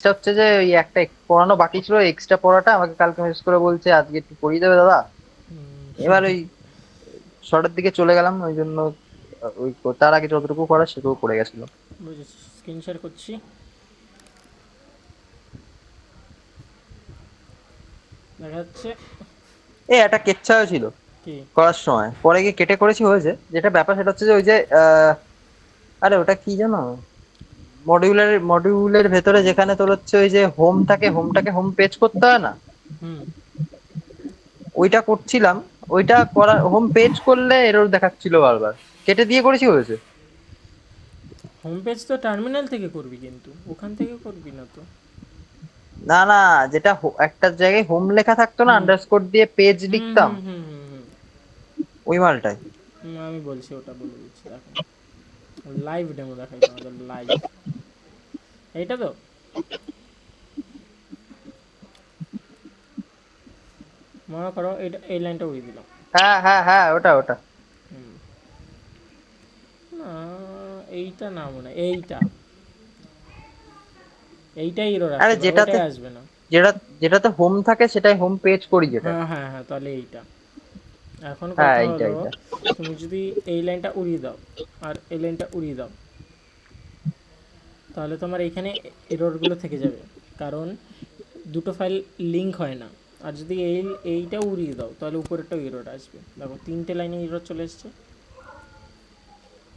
এটা হচ্ছে যে ওই একটা পড়ানো বাকি ছিল, এক্সট্রা পড়াটা আমাকে কালকে মেসেজ করে বলছে আজকে একটু পড়িয়ে দেবে দাদা। এবার ওই শর্টের দিকে চলে গেলাম ওই জন্য। ওই তার আগে যতটুকু করার সেটুকু পড়ে গেছিল। বুঝেছি, স্ক্রিন শেয়ার করছি। দেখা যাচ্ছে একটা কেচ্ছাও ছিল কি? করার সময়, পরে গিয়ে কেটে করেছি, হয়েছে। যেটা ব্যাপার সেটা হচ্ছে যে ওই যে আরে ওটা কি জানো, মডিউলের ভেতরে যেখানে তোর হচ্ছে ওই যে হোম থাকে, হোমটাকে হোম পেজ করতে হয় না, হুম। ওইটা করছিলাম। ওইটা করা হোম পেজ করলে এরর দেখাচ্ছিল বারবার। কেটে দিয়ে করেছি, হয়েছে। হোম পেজ তো টার্মিনাল থেকে করবি, কিন্তু ওখান থেকে করবি না তো। না না, যেটা একটা জায়গায় হোম লেখা থাকতো না, হুম আন্ডারস্কোর দিয়ে পেজ হুম লিখতাম, হুম হুম হুম হুম ওই মালটাই। আমি বলছি, ওটা বলে দিচ্ছি, দেখো। লাইভ ডেমো দেখাই তোমাদের, লাইভ। এইটা তো মনে করো, এইটা, এই লাইনটা উড়িয়ে দিলাম। হ্যাঁ হ্যাঁ হ্যাঁ, ওটা ওটা। হুম। না, এইটা না, মনে হয় এইটা, এইটাই এরর আরে আসতে পারে, যেটাতে ওইটাই আসবে না। যেটা যেটাতে হোম থাকে সেটাই হোম পেজ করি যেটা। হ্যাঁ হ্যাঁ হ্যাঁ, তাহলে এইটা। এখন হ্যাঁ, কথা এইটা হলো, এইটা। তুমি যদি এই লাইনটা উড়িয়ে দাও আর এই লাইনটা উড়িয়ে দাও, তাহলে তোমার এইখানে এররগুলো থেকে যাবে। কারণ দুটো ফাইল লিঙ্ক হয় না। আর যদি এইটা উড়িয়ে দাও, তাহলে উপরেরটাও এরর আসবে। দেখো, তিনটে লাইনে এরর চলে এসছে।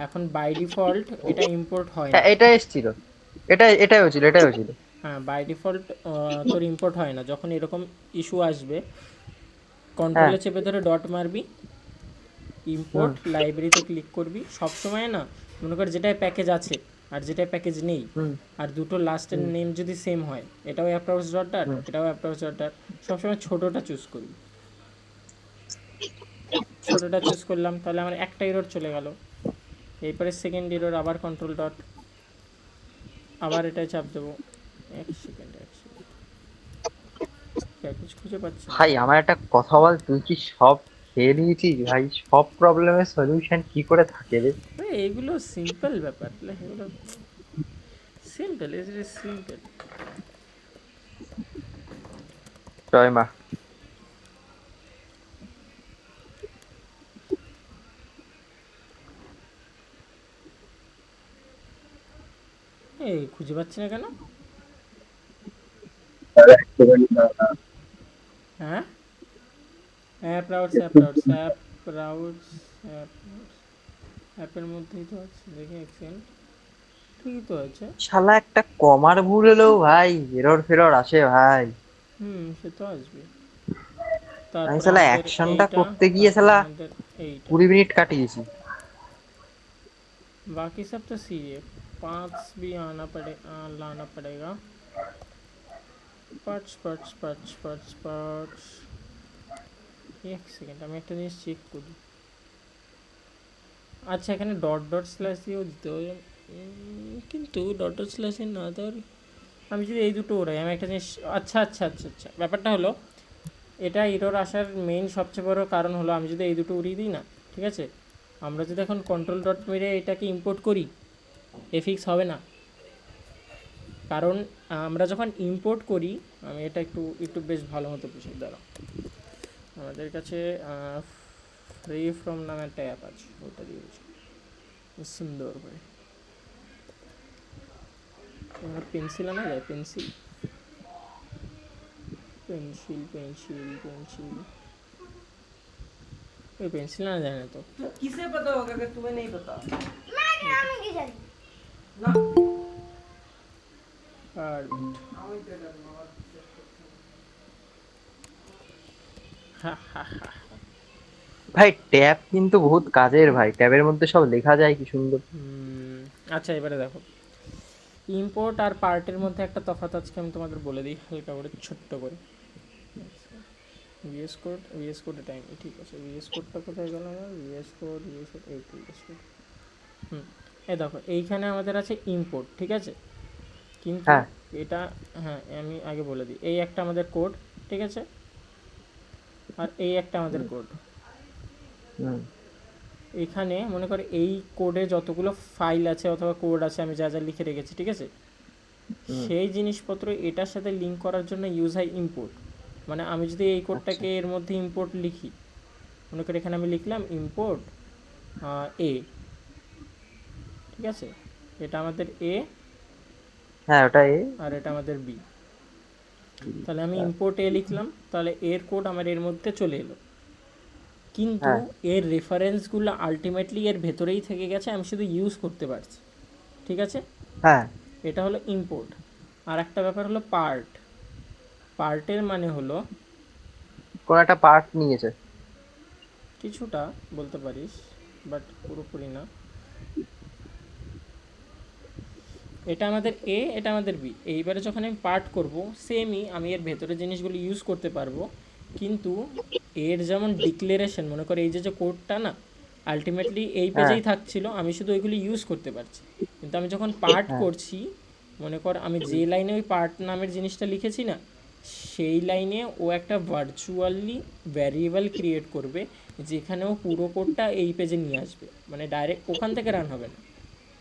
এখন বাই ডিফল্ট এটা ইম্পোর্ট হয় হ্যাঁ, না। এটা এসছিল। এটাই হয়েছিল, এটাই হয়েছিল। হ্যাঁ, বাই ডিফল্ট তোর ইম্পোর্ট হয় না। যখন এরকম ইস্যু আসবে, হ্যাঁ। কন্ট্রোলে চেপে ধরে ডট মারবি, হুম ইম্পোর্ট লাইব্রেরিতে ক্লিক করবি সব সময়। না, মনে কর যেটায় প্যাকেজ আছে আর যেটায় প্যাকেজ নেই, হুম আর দুটো লাস্টের হুম নেম যদি সেম হয়, এটাও অ্যাপ্রোচ ডট ডাট, হুম এটাও অ্যাপ্রোচ ডট ডাট, সবসময় ছোটোটা চুজ করবি। ছোটোটা চুজ করলাম, তাহলে আমার একটা এরর চলে গেল। এরপরে সেকেন্ড এরর, আবার কন্ট্রোল ডট, আবার এটাই চাপ দেবো। এক সেকেন্ড, এক সেকেন্ড, প্যাকেজ খুঁজে পাচ্ছি না ভাই, কেন। আমার একটা কথা বল, তুই কি সব খেয়ে নিয়েছিস ভাই? সব প্রবলেমের সলিউশন কি করে থাকে রে? ভাই, এগুলো সিম্পল ব্যাপার, এগুলো সিম্পল, ইজ ইট সিম্পল। জয় মা। এই খুঁজে পাচ্ছি না কেন? হ্যাঁ, app routes, app routes, app routes, app অ্যাপের মধ্যেই তো আছে, দেখি এক্সেন্ট, ঠিকই তো আছে। শালা একটা কমার ভুল হলেও ভাই এরর ফেরর আসে ভাই। হুম, সে তো আসবে। আমি তারপরে শালা আমাদের অ্যাকশনটা এইটা, করতে গিয়ে তারপরে শালা আমাদের এইটা। 20 মিনিট কাটিয়েছি। बाकी सब तो सी है। पाँच भी आना पड़े, लाना पड़ेगा। Parts parts parts parts parts. एक সেকেন্ড, আমি একটা জিনিস চেক করি। আচ্ছা, এখানে ডট ডট স্ল্যাশ দিয়েও দিতে হবে। কিন্তু ডট ডট স্ল্যাশে না দেওয়ার, আমি যদি এই দুটো ওড়াই, আমি একটা জিনিস, আচ্ছা আচ্ছা আচ্ছা আচ্ছা, ব্যাপারটা হলো, এটা এরর আসার মেইন সবচেয়ে বড় কারণ হলো, আমি যদি এই দুটো উড়িয়ে দিই না, ঠিক আছে, আমরা যদি এখন কন্ট্রোল ডট মেরে এটাকে ইম্পোর্ট করি, এফিক্স হবে না। কারণ আমরা যখন ইম্পোর্ট করি, আমি এটা একটু একটু বেশ ভালো মতো বুঝি, দাঁড়াও। আমাদের কাছে ফ্রি ফ্রম নামে একটা অ্যাপ আছে, ওটা দিয়ে বুঝি সুন্দর করে। আমরা পেন্সিল আনা যায়, পেন্সিল, পেন্সিল পেন্সিল পেন্সিল, ওই পেন্সিল আনা যায় না তো। किसे पता होगा अगर तुम्हें नहीं पता? আর হা হা হা। ভাই ট্যাব কিন্তু বহুত কাজের ভাই, ট্যাবের মধ্যে সব লেখা যায় কি সুন্দর। আচ্ছা, এবারে দেখো, ইম্পোর্ট আর পার্টের মধ্যে একটা তফাৎ আজকে আমি তোমাদের বলে দিই হালকা করে, ছোট্ট করে। ভিএস কোড টাইম, ঠিক আছে, ভিএস কোডটা কোথায় গেল আমার, ভিএস কোড এই তো ভিএস কোড। হুম, এই দেখো, এইখানে আমাদের আছে ইম্পোর্ট, ঠিক আছে, কিন্তু হ্যাঁ। এটা, হ্যাঁ আমি আগে বলে দিই, এই একটা আমাদের কোড, ঠিক আছে, আর এই একটা আমাদের হুম কোড। হুম এখানে মনে করে এই কোডে যতগুলো ফাইল আছে অথবা কোড আছে, আমি যা যা লিখে রেখেছি, ঠিক আছে, হুম, সেই জিনিসপত্র এটার সাথে লিঙ্ক করার জন্য ইউজ হয় ইম্পোর্ট। মানে আমি যদি এই আচ্ছা, কোডটাকে এর মধ্যে ইম্পোর্ট লিখি, মনে করি এখানে আমি লিখলাম ইম্পোর্ট এ, ঠিক আছে, এটা আমাদের এ হ্যাঁ ওটাই। আর এটা আমাদের বি। তাহলে আমি ইম্পোর্ট এ লিখলাম, তাহলে এর কোড আমার এর মধ্যে চলে এলো, কিন্তু হ্যাঁ, এর রেফারেন্সগুলো আলটিমেটলি এর ভেতরেই থেকে গেছে, আমি শুধু ইউজ করতে পারছি, ঠিক আছে। হ্যাঁ, এটা হলো ইম্পোর্ট। আর একটা ব্যাপার হলো পার্ট। পার্টের মানে হলো কোন একটা পার্ট নিয়েছে। কিছুটা বলতে পারিস, বাট পুরোপুরি না। এটা আমাদের এ, এটা আমাদের বি, এইবারে যখন আমি পার্ট করব, সেমই আমি এর ভেতরে জিনিসগুলো ইউজ করতে পারবো, কিন্তু এর যেমন ডিক্লারেশন, মনে করো এই যে যে কোডটা না, আলটিমেটলি এই হ্যাঁ, পেজেই থাকছিল, আমি শুধু ওইগুলি ইউজ করতে পারছি। কিন্তু আমি যখন পার্ট হ্যাঁ, করছি, মনে কর আমি যে লাইনে ওই পার্ট নামের জিনিসটা লিখেছি না, সেই লাইনে ও একটা ভার্চুয়ালি ভ্যারিয়েবল ক্রিয়েট করবে, যেখানে ও পুরো কোডটা এই পেজে নিয়ে আসবে, মানে ডাইরেক্ট ওখান থেকে রান হবে না,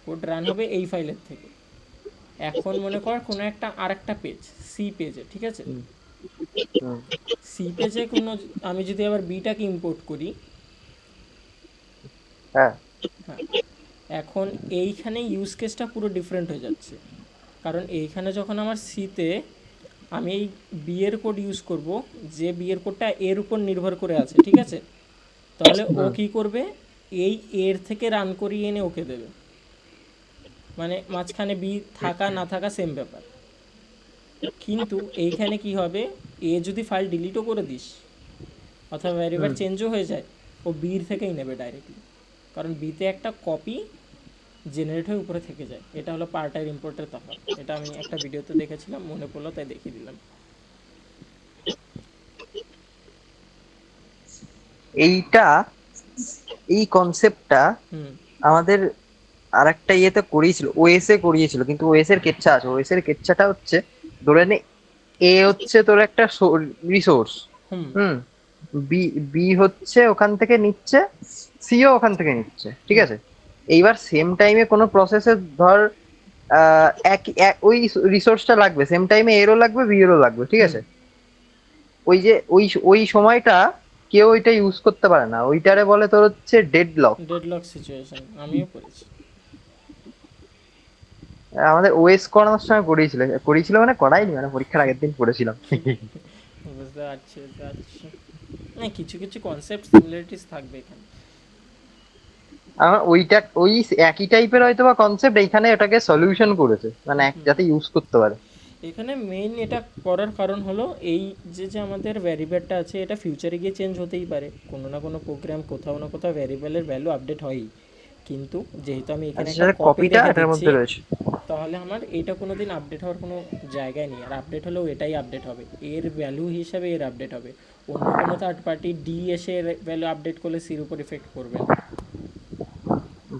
কোড রান হবে এই ফাইলের থেকে। এখন মনে কর কোনো একটা আর একটা পেজ, সি পেজে, ঠিক আছে, হুম, হুম, সি পেজে কোনো, আমি যদি আবার বিটাকে ইম্পোর্ট করি, হ্যাঁ, হ্যাঁ, এখন এইখানে ইউজ কেসটা পুরো ডিফারেন্ট হয়ে যাচ্ছে। কারণ এইখানে যখন আমার সিতে আমি এই বি এর কোড ইউজ করব, যে বি এর কোডটা এর উপর নির্ভর করে আছে, ঠিক আছে, তাহলে ও হুম, কী করবে, এই এর থেকে রান করিয়ে এনে ওকে দেবে, মানে মাঝখানে বি থাকা না থাকা সেম ব্যাপার। কিন্তু এইখানে কি হবে, এ যদি ফাইল ডিলিটও করে দিস অথবা ভ্যারিয়েবল হুম। চেঞ্জও হয়ে যায়, ও বির থেকেই নেবে ডাইরেক্টলি, কারণ বিতে একটা কপি জেনারেট হয়ে উপরে থেকে যায়। এটা হলো পার্ট আর ইম্পোর্টের তফাৎ। এটা আমি একটা ভিডিওতে দেখেছিলাম, মনে পড়লো তাই দেখিয়ে দিলাম। এইটা, এই কনসেপ্টটা হুম আমাদের আরেকটা ইয়েতে করিয়েছিল, ওএস এ করিয়েছিল, কিন্তু ওএস এর কেচ্ছা আছে। ওএস এর কেচ্ছাটা হচ্ছে, ধরে নে এ হচ্ছে তোর একটা রিসোর্স। হুম হুম। বি বি হচ্ছে ওখান থেকে নিচ্ছে, সিও ওখান থেকে নিচ্ছে, ঠিক হুম আছে। এইবার সেম টাইমে কোনো প্রসেসে ধর ওই রিসোর্সটা লাগবে, সেম টাইমে এরও লাগবে, বি এরও লাগবে, ঠিক হুম। আছে। ওই যে ওই সময়টা কেউ ওইটা ইউজ করতে পারে না, ওইটারে বলে তোর হচ্ছে ডেড লক। ডেডলক সিচুয়েশন আমিও পড়েছি। আমাদের ওএস করানোর সময় করিয়েছিল, করিয়েছিল মানে করাইনি, মানে পরীক্ষার আগের দিন পড়েছিলাম। বুঝতে পারছি বুঝতে পারছি। না, কিছু কিছু কনসেপ্ট সিমিলারিটিস থাকবে এখানে। আমার ওই একই টাইপের হয়তো বা কনসেপ্ট এইখানে ওটাকে সলিউশন করেছে, মানে যাতে ইউজ করতে পারে। এখানে মেইন এটা করার কারণ হলো এই যে যে আমাদের ভ্যারিয়েবলটা আছে, এটা ফিউচারে গিয়ে চেঞ্জ হতেই পারে, কোনো না কোনো প্রোগ্রাম কোথাও না কোথাও ভ্যারিয়েবলের ভ্যালু আপডেট হয়ই। কিন্তু যেহেতু আমি আর এখানে একটা সেটা কপি কপিটা রেখে এটার দিচ্ছি, মধ্যে রয়েছে। তাহলে আমার এইটা কোনো দিন আপডেট হওয়ার কোনো জায়গায় নেই, আর আপডেট হলেও এটাই আপডেট হবে, এর ভ্যালু হিসাবে এর আপডেট হবে। অন্য কোনো থার্ড পার্টি ডি এসে এর ভ্যালু আপডেট করলে সির উপর ইফেক্ট করবে না।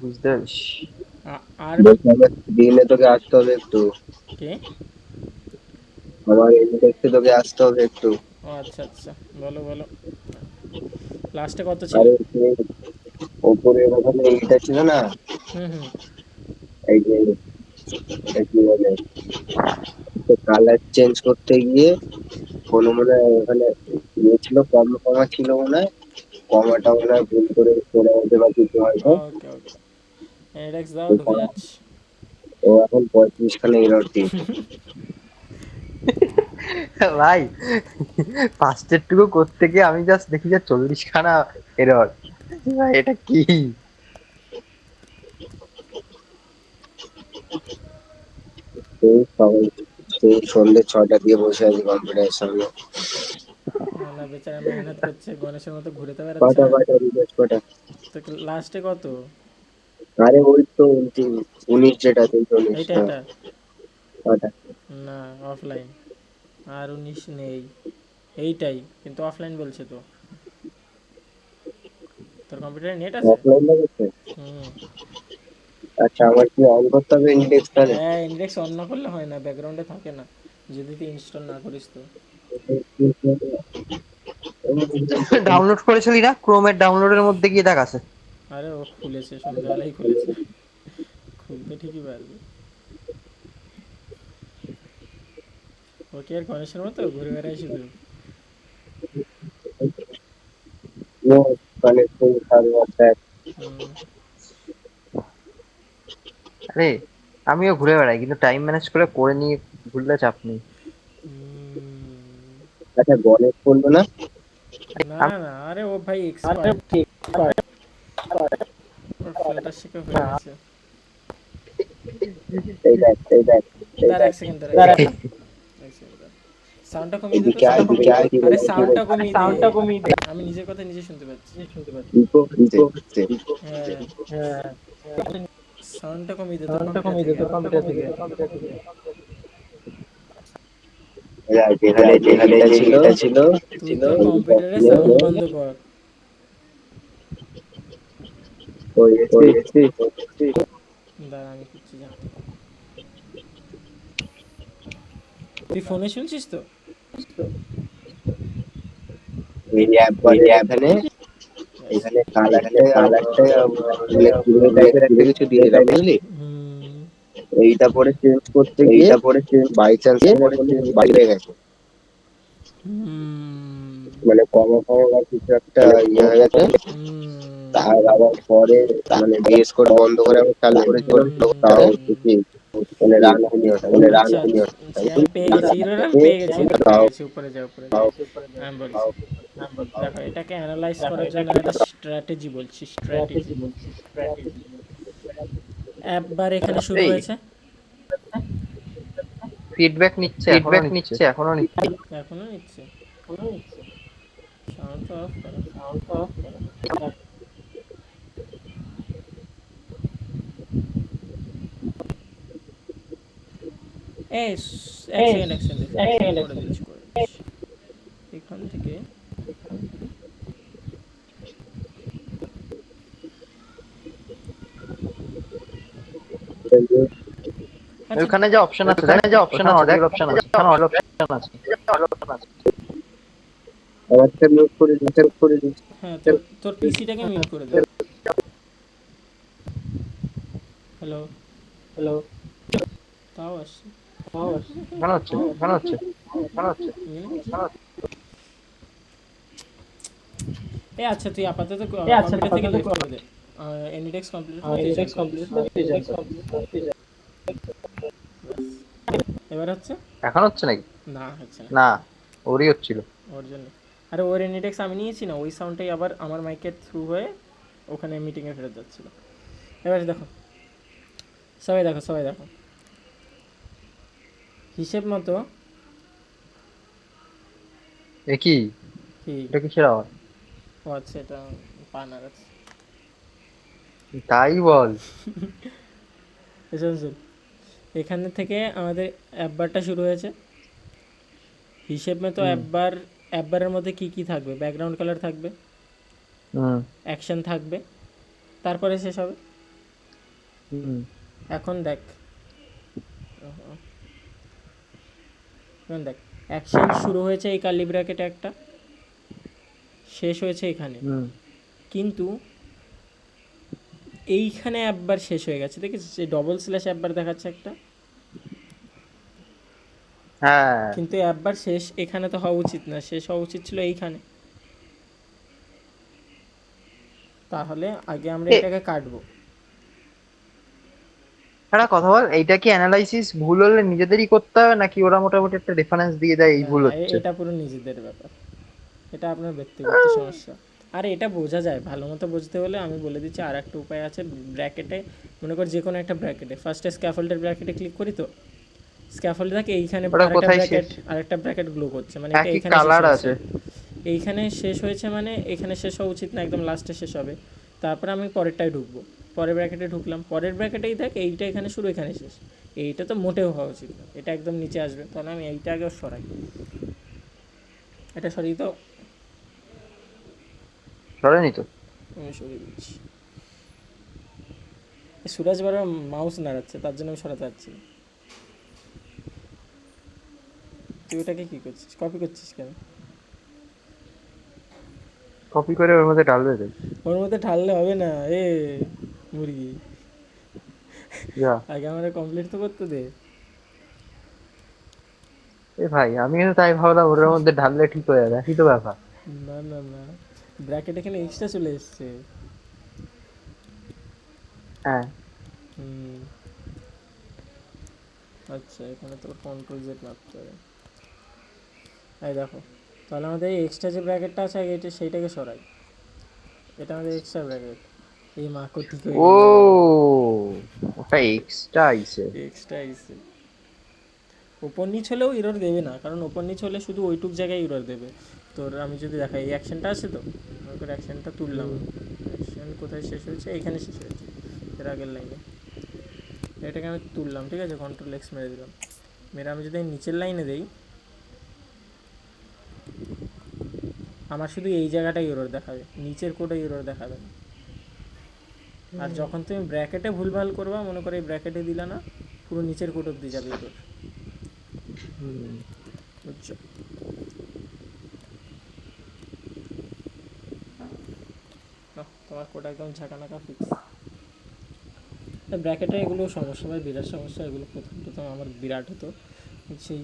বুঝতে পারছি। আর বলছি আমার দিনে তোকে আসতে হবে একটু, কে? আমার এমনি দেখতে তোকে আসতে হবে একটু। ও আচ্ছা আচ্ছা, বলো বলো, লাস্টে কত ছিল? আরে সেই ওপরে ওখানে এইটা ছিল না, হুম হুম। এই যে এটা কি বলে, কালার চেঞ্জ করতে গিয়ে কোনো মনে হয় ওখানে ইয়ে ছিল, কমা ছিল মনে হয়, কমাটা মনে হয় ভুল করে চলে যেতে বা কিছু হয়তো। ওকে ওকে, এডেক্স দাও, তো ঢুকে যাচ্ছে। ও এখন 35 খানা এরর দিয়েছে। ভাই, ফার্স্টের টুকু করতে গিয়ে আমি জাস্ট দেখি যে 40 খানা এরর। ভাই এটা কি? সেই সবাই সেই সন্ধ্যে 6টা দিয়ে বসে আছি কম্পিউটারের সামনে। না না, বেচারা মেহনত করছে, গণেশের মতো ঘুরে তো বেড়াচ্ছে কটা না। কটা রিচার্জ কটা? তো লাস্টে কত? আরে ওই তো 19 যেটা 319, এইটা হ্যাঁ। এটা? কটা? না, অফলাইন। আর 19 নেই, এইটাই কিন্তু অফলাইন বলছে তো। তোর কম্পিউটারে নেট আছে? অফলাইন লাগছে। হুম। আচ্ছা, আমার কি অন করতে হবে ইন্ডেক্স তাহলে? হ্যাঁ, ইন্ডেক্স অন না করলে হয় না, ব্যাকগ্রাউন্ডে থাকে না, যদি তুই ইনস্টল না করিস তো। ডাউনলোড করেছিলি না? ক্রোমের ডাউনলোডের মধ্যে গিয়ে দেখাছে। আরে ও খুলেছে, সন্ধ্যাবেলায় খুলেছে, খুলতে ঠিকই পারবে। ও কি আর গণেশের মতো ঘুরে বেড়ায় শুধু? ও মানে ফুল সার্ভার দেখ। হুম, আরে আমিও ঘুরে বেড়াই, কিন্তু টাইম ম্যানেজ করে করে নিয়ে ঘুরলে চাপ নেই। হুম। আচ্ছা গণেশ বললো না? না না, আরে ও ভাই এক্সপার্ট, ওর ফ্ল্যাটার শেখা হয়ে গেছে। এই দেখ দাঁড়া এক সেকেন্ড, দাঁড়া এক সেকেন্ড, এক সেকেন্ড দাঁড়া। সাউন্ডটা কমিয়ে দে তো, এদিকে আয়, সাউন্ডটা এদিকে কমিয়ে দে। আয়, কি আরে বলছি, কি সাউন্ডটা বলছি? কমিয়ে দে, আমি নিজের কথা নিজে শুনতে পাচ্ছি। ইকো হচ্ছে। হ্যাঁ, সাউন্ডটা কমিয়ে দে তোর কম্পিউটার থেকে। যেখানে যেখানে যেটা ছিল তুই তোর ওইটা কম্পিউটারে ছিল সাউন্ড বন্ধ কর। ওই এসছি। দাঁড়া আমি করছি যা। তুই ফোনে শুনছিস তো? এই অ্যাপবারের এখানে ব্যাস। এখানে কাল একটা মানে পুরো টাইপের একটা কিছু দিয়েছিলাম বুঝলি। হুম, এইটা পরে চেঞ্জ করতে গিয়ে বাই চান্স বাইরে গেছে, হুম, মানে কমা কমা বা কিছু একটা ইয়ে হয়ে গেছে। হুম, তার আবার পরে মানে বিএস কোড বন্ধ করে আমি চালু করেছিলাম, তাও হচ্ছে কি মানে রান হয়নি ওটা, আচ্ছা আচ্ছা আচ্ছা, আমি পেয়ে গেছি হিরোরা, পেয়ে তাও গেছি, উপরে যা উপরে যা। আমি বলছি, দেখো এটাকে অ্যানালাইজ করার জন্য একটা স্ট্র্যাটেজি বলছি, স্ট্র্যাটেজি। একবার এখানে শুরু এই হয়েছে, ফিডব্যাক নিচ্ছে, এখনো নিচ্ছে। এখনো নিচ্ছে। সাউন্ডটা অফ করো। এই এক সেকেন্ড, এক সেকেন্ড, করে দিচ্ছি, করে দিচ্ছি। এখান থেকে আচ্ছা, ওখানে যে অপশন আছে, ওখানে অডিও অপশন আছে, আমারটা মিউট করে দিচ্ছি। হ্যাঁ তোর তোর পিসিটাকে মিউট করে দে। হ্যালো, তাও আসছে। এখানে হচ্ছে। এই আচ্ছা তুই আপাতত কম্পিউটার থেকে লেফট করে দে, এনিডেক্স কমপ্লিট হলে তুই জয়েন করে দিস। ব্যাস। এবার হচ্ছে? এখন হচ্ছে নাকি? না হচ্ছে না, না, ওরই হচ্ছিল। ওর জন্য। আরে ওর এনিডেক্স আমি নিয়েছি না, ওই সাউন্ডটাই আবার আমার মাইকের থ্রু হয়ে ওখানে মিটিংয়ে ফেরত যাচ্ছিল। এবার দেখো, সবাই দেখো, সবাই দেখো, হিসেব মতো এ কি? কি, এটা কিসের আওয়াজ? ও আচ্ছা এটা পানার আছে। তাই বল। শোন শোন, এখানে থেকে আমাদের অ্যাপবারটা শুরু হয়েছে। হিসেব মতো হুম অ্যাপবারের মধ্যে কি কি থাকবে? ব্যাকগ্রাউন্ড কালার থাকবে, হুম অ্যাকশন থাকবে, তারপরে শেষ হবে। হুম এখন দেখ, এখন দেখ, অ্যাকশন শুরু হয়েছে এই কার্লি ব্র্যাকেটে একটা, শেষ হয়েছে এখানে, হুম কিন্তু এইখানে একবার শেষ হয়ে গেছে, দেখেছিস এই ডবল স্ল্যাশ একবার দেখাচ্ছে একটা, হ্যাঁ, কিন্তু একবার শেষ এখানে তো হওয়া উচিত না, শেষ হওয়া উচিত ছিল এইখানে। তাহলে আগে আমরা এ এটাকে কাটবো। একটা কথা বল, এইটা কি অ্যানালাইসিস ভুল হলে নিজেদেরই করতে হবে, নাকি ওরা মোটামুটি একটা রেফারেন্স দিয়ে দেয় এই না ভুল না, হচ্ছে? এটা পুরো নিজেদের ব্যাপার, এটা আপনার ব্যক্তিগত সমস্যা। আর এটা বোঝা যায় ভালো মতো বুঝতে হলে আমি বলে দিচ্ছি, আর একটা উপায় আছে। ব্র্যাকেটে মনে কর যে কোনো একটা ব্র্যাকেটে ফার্স্টে স্ক্যাফোল্ডের ব্র্যাকেটে ক্লিক করি, তো স্ক্যাফোল্ড থাকে এইখানে ওটা আরেকটা কোথায় শেষ? ব্র্যাকেট, আরেকটা ব্র্যাকেট গ্লো করছে, মানে এটা একই এইখানে শেষ কালার হয়েছে। আছে। এইখানে শেষ হয়েছে মানে এখানে শেষ হওয়া উচিত না, একদম লাস্টে শেষ হবে। তারপরে আমি পরেরটায় ঢুকবো, পরের ব্র্যাকেটে ঢুকলাম, পরের ব্র্যাকেটেই দেখ এইটা এখানে শুরু, এখানে শেষ। এইটা তো মোটেও হওয়া উচিত না, এটা একদম নিচে আসবে। তাহলে আমি এইটা আগে সরাই, এটা সরিয়ে তো, সরেনি তো? আমি সরিয়ে দিচ্ছি। সুরাজ বারবার মাউস নাড়াচ্ছে, তার জন্য আমি সরাতে পারছি না। তুই ওটাকে কী করছিস, কপি করছিস কেন? কপি করে ওর মধ্যে ঢালবে তো। ওর মধ্যে ঢাললে হবে না এ মুরগি, যা। আগে আমার কমপ্লিট তো করতে দে। এ ভাই আমি কিন্তু তাই ভাবলাম ওটার মধ্যে ঢাললে ঠিক হয়ে যাবে, একই তো ব্যাপার। না না না, ব্র্যাকেট এখানে এক্সট্রা চলে এসছে। হ্যাঁ হুম, আচ্ছা এখানে তোর কন্ট্রোল জেড মারতে হবে। এই দেখো, তাহলে আমাদের এক্সট্রা যে ব্র্যাকেটটা আছে আগে এটা সেইটাকে সরাই। এটা আমাদের এক্সট্রা ব্র্যাকেট। এই মাকড় ঠিক হয়ে ও, গেল। ওটা এক্সট্রা আইছে। এক্সট্রা এসে ওপর নিচ হলেও ইরর দেবে না, কারণ ওপর নিচ হলে শুধু ওইটুক জায়গায় ইরর দেবে। তোর আমি যদি দেখাই এই অ্যাকশনটা আছে তো, মনে করে অ্যাকশনটা তুললাম। অ্যাকশন কোথায় শেষ হয়েছে? এইখানে শেষ হয়েছে, এর আগের লাইনে। এটাকে আমি তুললাম, ঠিক আছে, কন্ট্রোল এক্স মেরে দিলাম। মেরে আমি যদি নিচের লাইনে দেই, আমার শুধু এই জায়গাটাই ইরর দেখাবে, নিচের কোডে ইরর দেখাবে না। আর যখন তুমি ব্র্যাকেটে ভুলভাল করবা, মনে করে এই ব্র্যাকেটে দিলা না, পুরো নিচের কোড অব্দি যাবে ইরর। হুম। বুঝছো? নাহ, তোমার কোড একদম ঝাঁকানাকা ফিক্স। ব্র্যাকেটে এগুলো সমস্যা ভাই, বিরাট সমস্যা এগুলো। প্রথম প্রথম আমার বিরাট হতো সেই।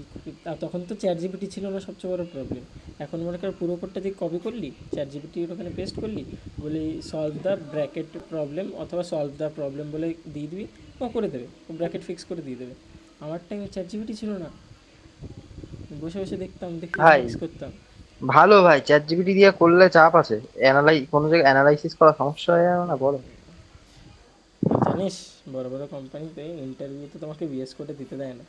আর তখন তো চ্যাট জিপিটি ছিল না সবচেয়ে বড় প্রবলেম। এখন মনে কর পুরো কোডটা দিয়ে কপি করলি, চ্যাট জিপিটির ওখানে পেস্ট করলি, বলি সলভ দ্য ব্র্যাকেট প্রবলেম অথবা সলভ দ্য প্রবলেম বলে দিয়ে দিবি, ও করে দেবে, ও ব্র্যাকেট ফিক্স করে দিয়ে দেবে। আমার টাইমে চ্যাট জিপিটি ছিল না, বসে বসে দেখতাম, দেখে ভাই ফিক্স করতাম। ভালো ভাই, চ্যাট জিপিটি দিয়ে করলে চাপ আছে, কোনো জায়গায় অ্যানালাইসিস করা সমস্যা হয়ে যাবে না বলো। জানিস, বড় বড় কোম্পানিতে ইন্টারভিউতে তোমাকে বিএস কোডে দিতে দেয় না,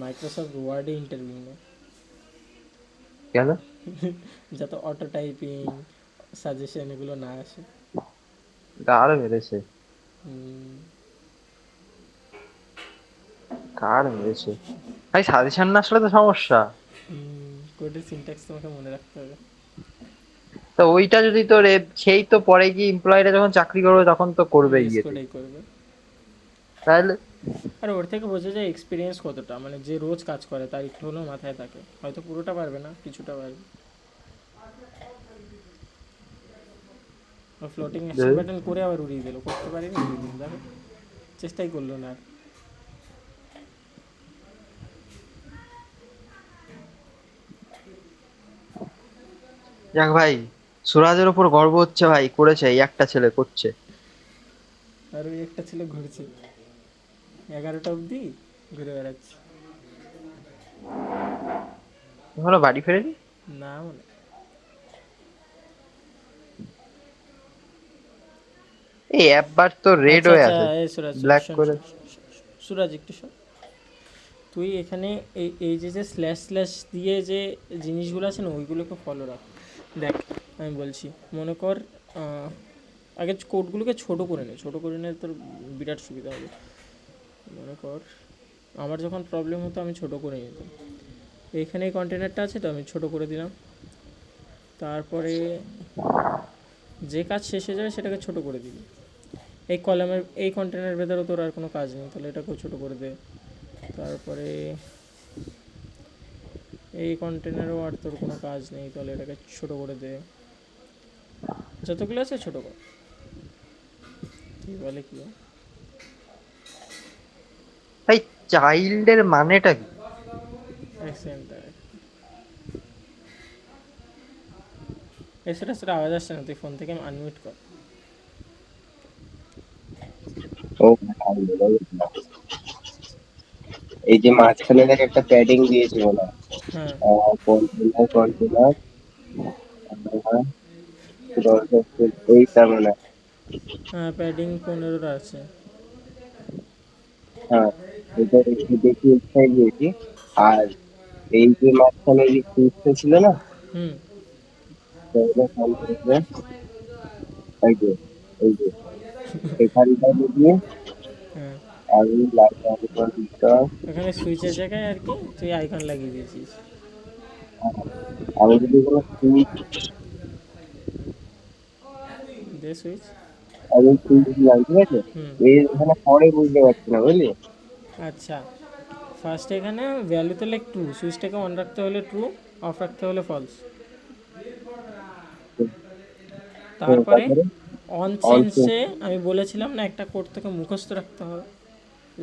মাইক্রোসফট ওয়ার্ডে ইন্টারভিউ নেয়। কেন? যাতে অটো টাইপিং সাজেশন এগুলো না আসে। কার মেরেছে? হুম, কার মেরেছে? ভাই সাজেশন না আসলে তো সমস্যা। কোডের সিনট্যাক্স তোমাকে মনে রাখতে হবে। তো ওইটা যদি তোর সেই তো পরে গিয়ে এমপ্লয়িরা যখন চাকরি করবে তখন তো করবে বিএস ইয়েতে, কোডেই করবে। তাহলে আর ওর থেকে বোঝা যায় এক্সপিরিয়েন্স কতটা, মানে যে রোজ কাজ করে তার একটু হলেও মাথায় থাকে, হয়তো পুরোটা পারবে না, কিছুটা পারবে। ফ্লোটিং অ্যাকশন প্যাটার্ন করে আবার উড়িয়ে দিল, করতে পারিনি, উড়িয়ে দিল, দেখো, চেষ্টাই করলো না আর। যাক ভাই, সুরাজের ওপর গর্ব হচ্ছে ভাই, করেছে, এই একটা ছেলে করছে। আর ওই একটা ছেলে ঘুরছে 11টা অবধি ঘুরে বেড়াচ্ছে। এখনো বাড়ি ফেরেনি? না মানে, এই একবার তো রেড আচ্ছা হয়ে আচ্ছা, আছে, এই সুরাজ ব্ল্যাক শোন করে। শোন শোন, শোন, শোন, সুরাজ একটু শোন। তুই এখানে এই এই যে যে স্ল্যাশ স্ল্যাশ দিয়ে যে জিনিসগুলো আছে না, ওইগুলোকে ফলো রাখ। দেখ, আমি বলছি, মনে কর আগে কোডগুলোকে ছোটো করে নে, ছোটো করে নিলে তোর বিরাট সুবিধা হবে। মনে কর আমার যখন প্রবলেম হতো আমি ছোটো করে নিতাম। এইখানে এই কন্টেনারটা আছে তো, আমি ছোটো করে দিলাম। তারপরে যে কাজ শেষ হয়ে যাবে সেটাকে ছোটো করে দিবি। এই কলামের এই কন্টেনারের ভেতরে তোর আর কোনো কাজ নেই, তাহলে এটাকেও ছোটো করে দে। তারপরে এই কন্টেনারও আর তোর কোনো কাজ নেই, তাহলে এটাকে ছোটো করে দে। যতগুলো আছে ছোটো কর। কী বলে কি ভাই চাইল্ডের মানেটা কি? সেন্টার, এই সেটা সেটা আওয়াজ আসছে না, তুই ফোন থেকে আনমিউট কর। ও ভাই, এই যে মাঝখানে দেখ একটা প্যাডিং দিয়েছিল না, হ্যাঁ কন্টেনার কন্টেনার এইটা মানে, হ্যাঁ, প্যাডিং 15 আছে। হ্যাঁ, এটা একটু দেখি ইচ্ছাই দিয়েছি। আর এই যে মাঝখানে যে সুইচটা ছিল না, হুম, ওটা ফলো করবে। এই যে এই যে এখানটা দিয়ে হ্যাঁ, আমি লাইট অন করে দিতাম। ওখানে সুইচের জায়গায় আর কি তুই আইকন লাগিয়ে দিয়েছিস। আমি যদি কোনো সুইচ, দে সুইচ। আমি সুইচ দিলাম, ঠিক আছে, হুম, এই এখানে পরে বুঝতে পারছি না, বুঝলি? আচ্ছা, ফার্স্ট এখানে ভ্যালুতে লেখ ট্রু, সুইচটাকে অন রাখতে হলে ট্রু, অফ রাখতে হলে ফলস। তো তারপরে তারপরে অন অন চেঞ্জে আমি বলেছিলাম না একটা কোড থেকে মুখস্থ রাখতে হবে,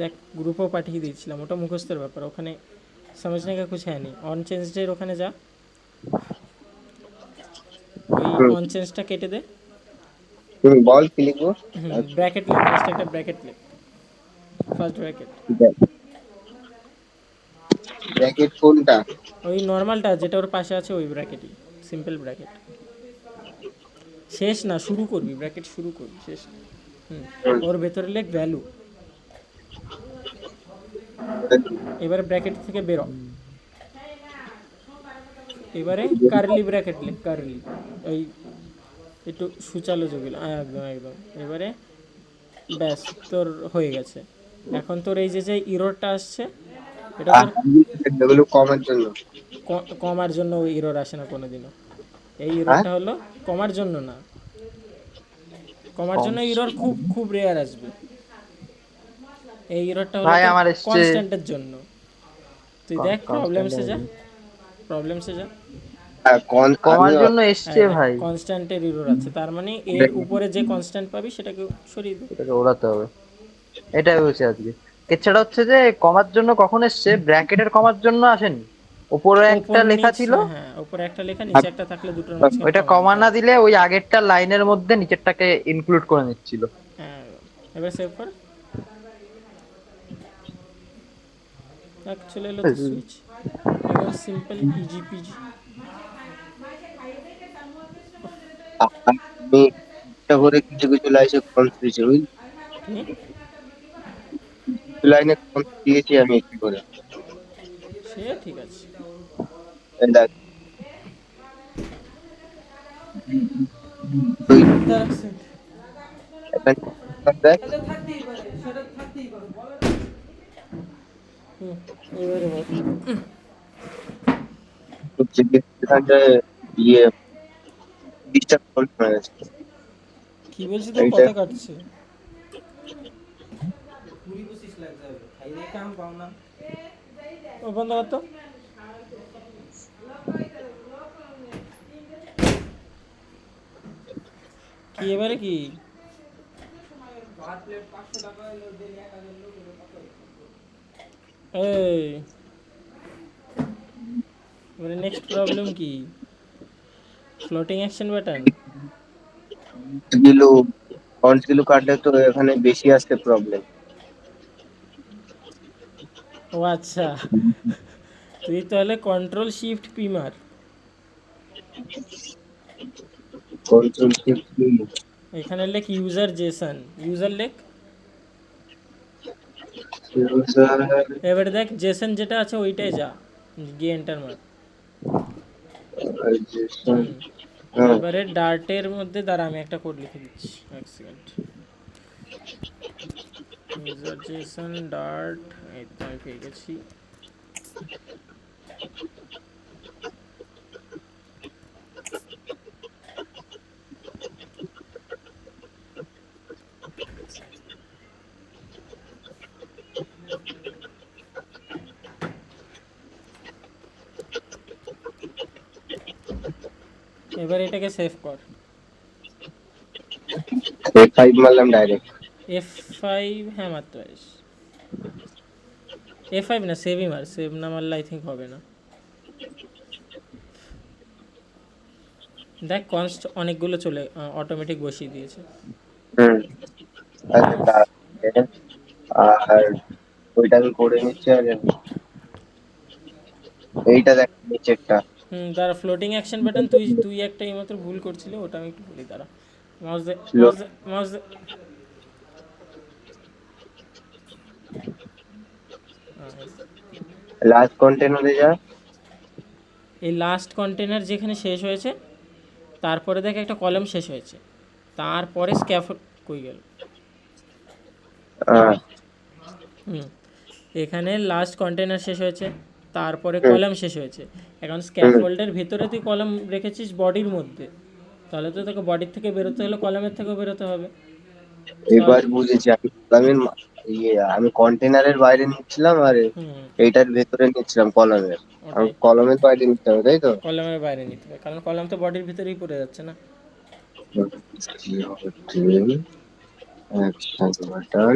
দেখ গ্রুপও পাঠিয়ে দিয়েছিলাম, ওটা মুখস্থের ব্যাপার, ওখানে समझने का कुछ है नहीं। অন চেঞ্জডের ওখানে যা, ওই হুম অন চেঞ্জটা কেটে দে। হুম, বল কি লিখবো? ব্র্যাকেট লিখ, ফার্স্ট একটা ব্র্যাকেট লিখ, ফার্স্ট ব্র্যাকেট। ব্র্যাকেট কোনটা? ওই নর্মালটা যেটা ওর পাশে আছে ওই ব্র্যাকেটই, সিম্পল ব্র্যাকেট। শেষ না, শুরু করবি, ব্র্যাকেট শুরু করবি, শেষ না। হুম, ওর ভেতরে লেখ ভ্যালু। এবারে ব্র্যাকেট থেকে বেরো, এবারে কার্লি ব্র্যাকেট লেখ, কার্লি, ওই একটু সুচালো যেগুলো, একদম একদম। এবারে ব্যাস, তোর হয়ে গেছে। এখন তোর এই যে যে ইরোরটা আসছে, এটা তোর এগুলো কমার জন্য। কমার জন্য ওই ইরোর আসে না কোনোদিনও। এই হ্যাঁ, ইরোরটা হলো কমার জন্য না, কমার জন্য ইরোর খুব খুব রেয়ার আসবে। এই ইরোরটা হলো ভাই তোর আমার এসছে কনস্ট্যান্টের জন্য। তুই দেখ প্রবলেমসে যা, প্রবলেমসে যা। আমি কমার জন্য এসছে দেখ ভাই, কনস্ট্যান্টের ইরোর আছে, তার মানে এর উপরে যে কনস্ট্যান্ট পাবি সেটাকে সরিয়ে দে। এটাকে ওড়াতে হবে, এটাই হয়েছে আজকে। কেচ্ছাটা হচ্ছে যে কমার জন্য কখন এসছে, ব্র্যাকেটের কমার জন্য আসেনি, উপরে ওপর একটা লেখা নিচ, ছিল, হ্যাঁ ওপরে একটা লেখা, নিচে একটা থাকলে দুটোর মাঝখানে ওইটা কমা কমা দিতে না হবে। দিলে ওই আগেরটা লাইনের মধ্যে নিচেরটাকে ইনক্লুড করে নিচ্ছিল। হ্যাঁ, এবার সেভ কর, দেখ চলে এলো তো সুইচ। এবার সিম্পল ইজি পিজি। আমি চেষ্টা করে কিছু কিছু লাইনে কমস দিয়েছি, বুঝলি? কি কিছু লাইনে কমস দিয়েছি আমি একটু করে। সে ঠিক আছে। এই দেখ, তুই দাঁড়া এক second। এখানে দেখ, এটা থাকতেই পারে, সেটা থাকতেই পারে। এবারে বল। হচ্ছে কি এখানটায় ইয়ে ডিস্টার্ব হয়ে গেছে। কি বলছি, তোর এইটা কথা কাটছে। 20-25 লাখ যাবে, খাইলে কাম পাও না। ও বন্ধ কর তো। কি এবারে কি? ভাত প্লেট 500 টাকা হলো, দিন 1000 লোক হলো, কত? এই এবারে নেক্সট প্রবলেম কি? Floating action button. গুলো ফন্টস গুলো কাটলে তো এখানে বেশি আসছে প্রবলেম। ও আচ্ছা, তুই তাহলে কন্ট্রোল শিফট পি মার। কন্ট্রোল শিফট এখানে লেখ ইউজার জেসন, ইউজার লেখ। ইউজার এবারে দেখ জেসন যেটা আছে ওইটাই যা, গিয়ে এন্টার মার। রেজিস্ট্রেশন। হুম, হ্যাঁ, এবারে ডার্টের মধ্যে দাঁড়া আমি একটা কোড লিখে দিচ্ছি, এক সেকেন্ড। ইউজার জেসন ডার্ট, এই তো আমি পেয়ে গেছি। এবার এটাকে সেভ কর। F5 মারলাম ডাইরেক্ট। F5, হ্যাঁ মারতে পারিস। F5 না, সেভই মার, সেভ না মারলে আই থিঙ্ক হবে না। দেখ কনস্ট অনেকগুলো চলে অটোমেটিক বসিয়ে দিয়েছে। হুম, আচ্ছা দাঁড়া। আর ওইটা আমি করে নিচ্ছি। আর এইটা দেখ নিচেরটা। দাঁড়া, ফ্লোটিং অ্যাকশন বাটন, তুই তুই একটা এইমাত্র ভুল করছিলি, ওটা আমি একটু বলি, দাঁড়া। মাউস দে, মাউস দে, মাউস দে। লাস্ট কন্টেনারে যা। এই লাস্ট কন্টেনার যেখানে শেষ হয়েছে, তারপরে দেখ একটা কলাম শেষ হয়েছে, তারপরে স্ক্যাফোল্ড কই গেল। আহ, হুম, এখানে লাস্ট কন্টেনার শেষ হয়েছে, তারপরে হুম, কলাম শেষ হয়েছে। এখন হুম। স্ক্যাফোল্ডের ভেতরে তুই কলাম রেখেছিস বডির মধ্যে, তাহলে তো তোকে বডির থেকে বেরোতে হলে কলামের থেকেও বেরোতে হবে। এবার তাহলে বুঝেছি। আমি কন্টেনারের বাইরে নিচ্ছিলাম আর হুম, এইটার ভেতরে নিচ্ছিলাম কলমের। আমি ওটাই, কলমের বাইরে নিতে হবে, তাই তো? কলামের বাইরে নিতে হবে, কারণ কলাম তো বডির ভিতরেই পড়ে যাচ্ছে না। Action button.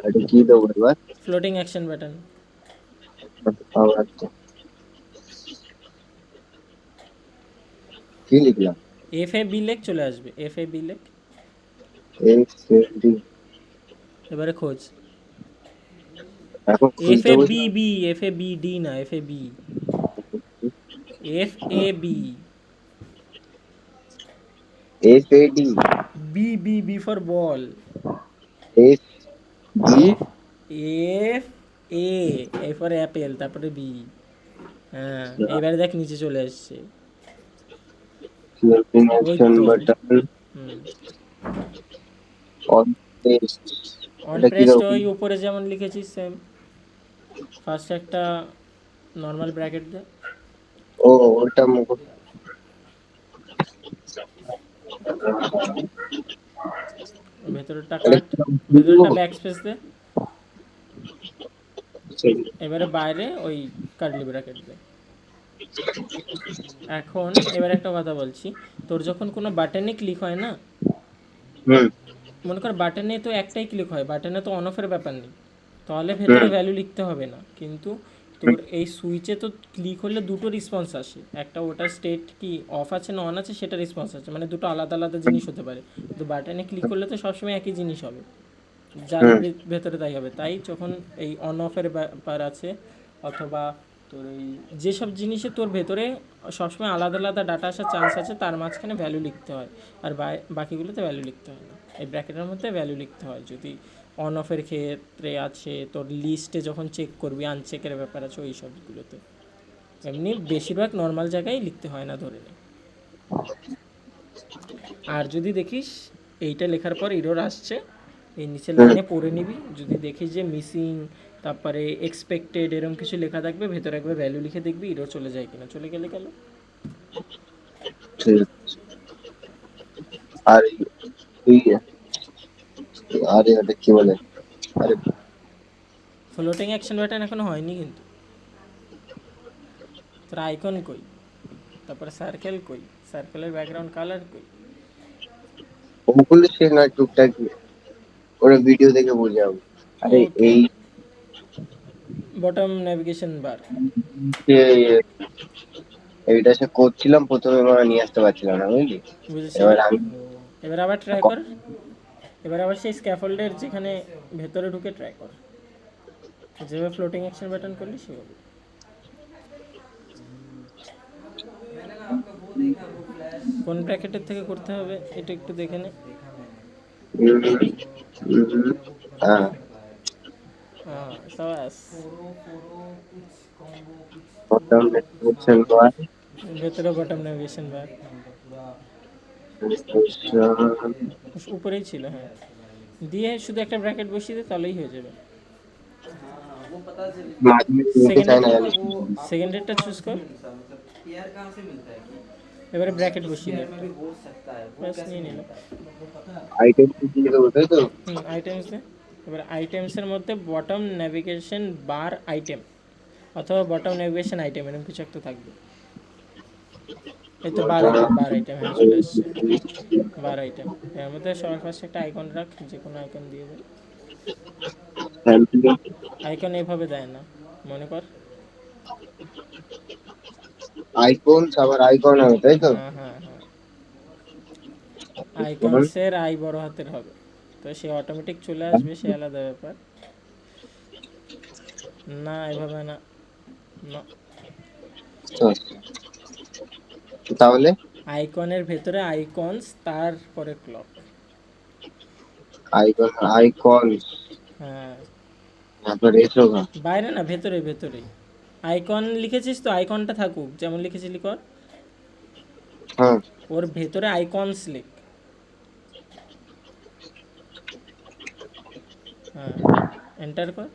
এটা কি দেবো এবার? Floating action button. পাওয়ার আছে। কি লিখলাম? এফ এ বি লেখ, চলে আসবে এফ এ বি লেখ। XD। এবারে খোঁজ এখন এফ খুলতে এ বি বলছি। B, F A B D না, F A B, F A B, FAD। B B B for ball, FD। F F A, A for apple, তারপরে B. হ্যাঁ, এবারে দেখ নিচে চলে আসছে। Selecting ওই action তো। button hmm, on paste। On এটা প্রেসড কিরকম? ওই উপরে যেমন লিখেছিস সেম। ফার্স্ট একটা নর্মাল ব্র্যাকেট দে, ও, ওটা মুখ। ভেতরেরটা এটা কাট, কিরকম ভেতরেরটা বুঝবো? ব্যাক স্পেস দে, এবারে বাইরে ওই কার্লি ব্র্যাকেট দে। এখন এবার একটা কথা বলছি, তোর যখন কোনো বাটনে ক্লিক হয় না, হুম মনে কর বাটনে তো একটাই ক্লিক হয়, বাটনে তো অন অফের ব্যাপার নেই, তাহলে ভেতরে হুম ভ্যালু লিখতে হবে না। কিন্তু হুম তোর এই সুইচে তো ক্লিক হলে দুটো রেসপন্স আসে, একটা ওটার স্টেট কি অফ আছে না অন আছে সেটা রেসপন্স আছে, মানে দুটো আলাদা আলাদা জিনিস হতে পারে। কিন্তু বাটনে ক্লিক করলে তো সবসময় একই জিনিস হবে, যার হুম ভেতরে তাই হবে। তাই যখন এই অন অফের ব্যাপার আছে, অথবা তোর এই যেসব জিনিসে তোর ভেতরে সবসময় আলাদা আলাদা ডাটা আসার চান্স আছে, তার মাঝখানে ভ্যালু লিখতে হয়। আর বাকিগুলোতে ভ্যালু লিখতে হয় না, এই ব্র্যাকেটের মধ্যে ভ্যালু লিখতে হয়। যদি অন অফের ক্ষেত্রে আছে, তোর লিস্টে যখন চেক করবি আনচেকের ব্যাপার আছে ওই সবগুলোতে। এমনি বেশিরভাগ নর্মাল জায়গায় লিখতে হয় না ধরে নে। আর যদি দেখিস এইটা লেখার পর এরর আসছে, এই নিচের হুম। লাইনে পড়ে নিবি, যদি দেখিস যে মিসিং, তারপরে এক্সপেক্টেড এরকম কিছু লেখা থাকবে, ভেতরে একবার ভ্যালু লিখে দেখবি এরর চলে যায় কিনা, চলে গেলে গেল। ঠিক আছে। আর এই আরে ওটা কি বলে? আরে ফ্লোটিং অ্যাকশন বাটন এখনো হয়নি কিন্তু। তোর আইকন কই, তারপরে সার্কেল কই, সার্কেলের ব্যাকগ্রাউন্ড কালার কই। ওগুলো সে না টুকটাক ওরা ভিডিও দেখে বুঝে যাবো। আরে ওকে, এই বটম নেভিগেশন বার। যে এইটা সে করছিলাম প্রথমে, মানে নিয়ে আসতে পারছিলাম না বুঝলি। বুঝেছি, এবার আমি এবার আবার ট্রাই কর। এবার আবার সেই স্ক্যাফোল্ডের যেখানে ভেতরে ঢুকে ট্রাই কর, যেভাবে ফ্লোটিং অ্যাকশন বাটন করলি সেভাবে। मैंने ना आपका वो देखा, वो फ्लैश কোন ব্র্যাকেটের থেকে করতে হবে এটা একটু দেখে নে। देखा मैंने। হুম, वो হুম, मेरा वो হ্যাঁ, बनाने का है। হ্যাঁ সাবাস। फोरो फोरो कुछ कॉम्बो, कुछ फोरो বটম कॉम्बो कुछ नाम নেভিগেশন है। বার। ভেতরে বটম নেভিগেশন বার देखना मतलब पूरा ट्राई करके मतलब উপরেই ছিল, হ্যাঁ। ऐसे वाले। দিয়ে শুধু একটা ব্র্যাকেট বসিয়ে দে, তাহলেই হয়ে যাবে। हाँ वो पता चल মাঝে মাঝে নিতে চায় না সেকেন্ডেরটা, জানিস। वो आपको সেকেন্ডেরটা कहाँ চুজ से কর, मिलता है, मतलब पेयर कहाँ से मिलता है कि এবারে ব্র্যাকেট इस বসিয়ে দে पेयर में একটা। भी हो सकता है, वो ব্যাস कैसे নিয়ে নিল। मिलता है वो पता है? আইটেম দিয়ে দেবো তাই তো? আইটেমস দে। এবার আইটেমসের মধ্যে বটম নেভিগেশন বার আইটেম, অথবা বটম নেভিগেশন আইটেম এরকম কিছু একটা থাকবে। এই তো বার আইটেম, বার আইটেম, হ্যাঁ চলে এসছে বার আইটেম। এর মধ্যে সবার ফার্স্টে একটা আইকন রাখ, যে কোনো আইকন দিয়ে দে। আইকন এইভাবে দেয় না, মনে কর। আইকন আবার আইকন হবে তাই তো? হ্যাঁ হ্যাঁ হ্যাঁ, আইকনসের আই বড় হাতের হবে, তো সে অটোমেটিক চলে আসবে, সে আলাদা ব্যাপার। না এভাবে না, না। তাহলে আইকনের ভেতরে আইকনস, তারপরে ক্লক। আইকন আইকন হ্যাঁ, তারপরে এসো গা। বাইরে না, ভেতরে ভেতরেই। আইকন লিখেছিস তো, আইকনটা থাকুক যেমন লিখেছিলি কর, হ্যাঁ, ওর ভেতরে আইকনস লিখ। হ্যাঁ, এন্টার কর।